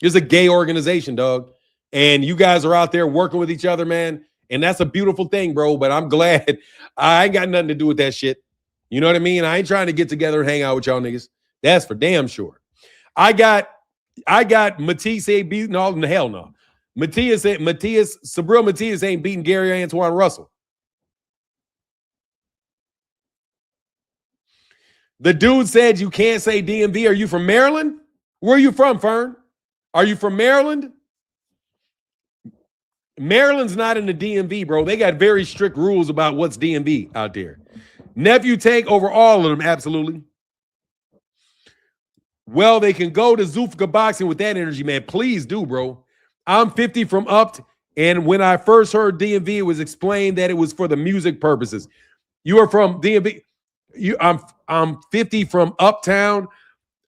It's a gay organization, dog. And you guys are out there working with each other, man. And that's a beautiful thing, bro. But I'm glad I ain't got nothing to do with that shit. You know what I mean? I ain't trying to get together and hang out with y'all niggas. That's for damn sure. I got Matias ain't beating all in the hell no. Sabril Matias ain't beating Gary Antoine Russell. The dude said you can't say DMV. Are you from Maryland? Where are you from, Fern? Are you from Maryland? Maryland's not in the DMV, bro. They got very strict rules about what's DMV out there. Nephew Tank over all of them, absolutely. Well, they can go to Zufka Boxing with that energy, man. Please do, bro. I'm 50 from Upped, and when I first heard DMV, it was explained that it was for the music purposes. You are from DMV. I'm 50 from Uptown.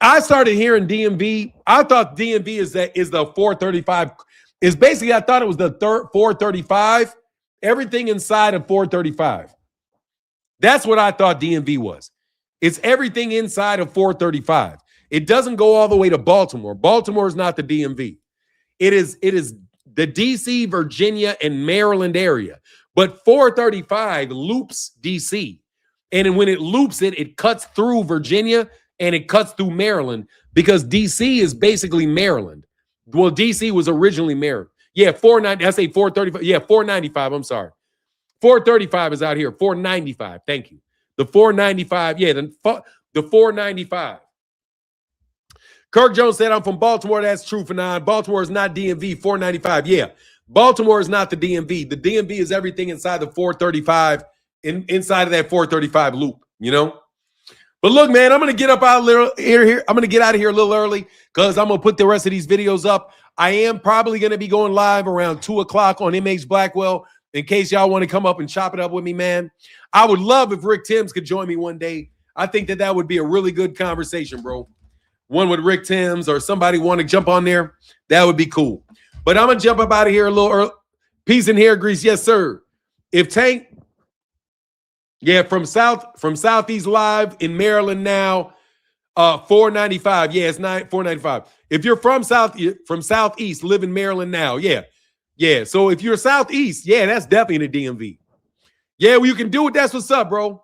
I started hearing DMV. I thought DMV is the 435. Is basically I thought it was the 435. Everything inside of 435. That's what I thought DMV was. It's everything inside of 435. It doesn't go all the way to Baltimore. Baltimore is not the DMV. It is the DC, Virginia, and Maryland area. But 435 loops DC. And when it loops it, it cuts through Virginia and it cuts through Maryland because DC is basically Maryland. Well, DC was originally Maryland. Yeah, 490. I say 435. Yeah, 495. I'm sorry. 435 is out here. 495. Thank you. The 495. Yeah, the 495. Kirk Jones said, I'm from Baltimore. That's true for now. Baltimore is not DMV. 495. Yeah. Baltimore is not the DMV. The DMV is everything inside the 435, inside of that 435 loop, you know? But look, man, I'm going to get up out of here. I'm going to get out of here a little early because I'm going to put the rest of these videos up. I am probably going to be going live around 2 o'clock on MH Blackwell in case y'all want to come up and chop it up with me, man. I would love if Rick Timms could join me one day. I think that would be a really good conversation, bro. One with Rick Timms or somebody want to jump on there. That would be cool. But I'm going to jump up out of here a little early. Peace and hair grease. Yes, sir. If Tank... Yeah, from Southeast Live in Maryland now, 495. Yeah, it's 495. If you're from Southeast, live in Maryland now. Yeah. So if you're Southeast, yeah, that's definitely the DMV. Yeah, well, you can do it. That's what's up, bro.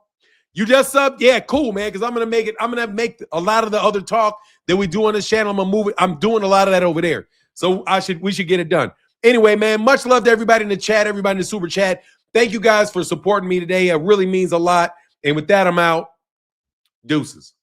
You just sub, yeah, cool, man. Because I'm gonna make a lot of the other talk that we do on this channel. I'm doing a lot of that over there. So we should get it done. Anyway, man, much love to everybody in the chat, everybody in the super chat. Thank you guys for supporting me today. It really means a lot. And with that, I'm out. Deuces.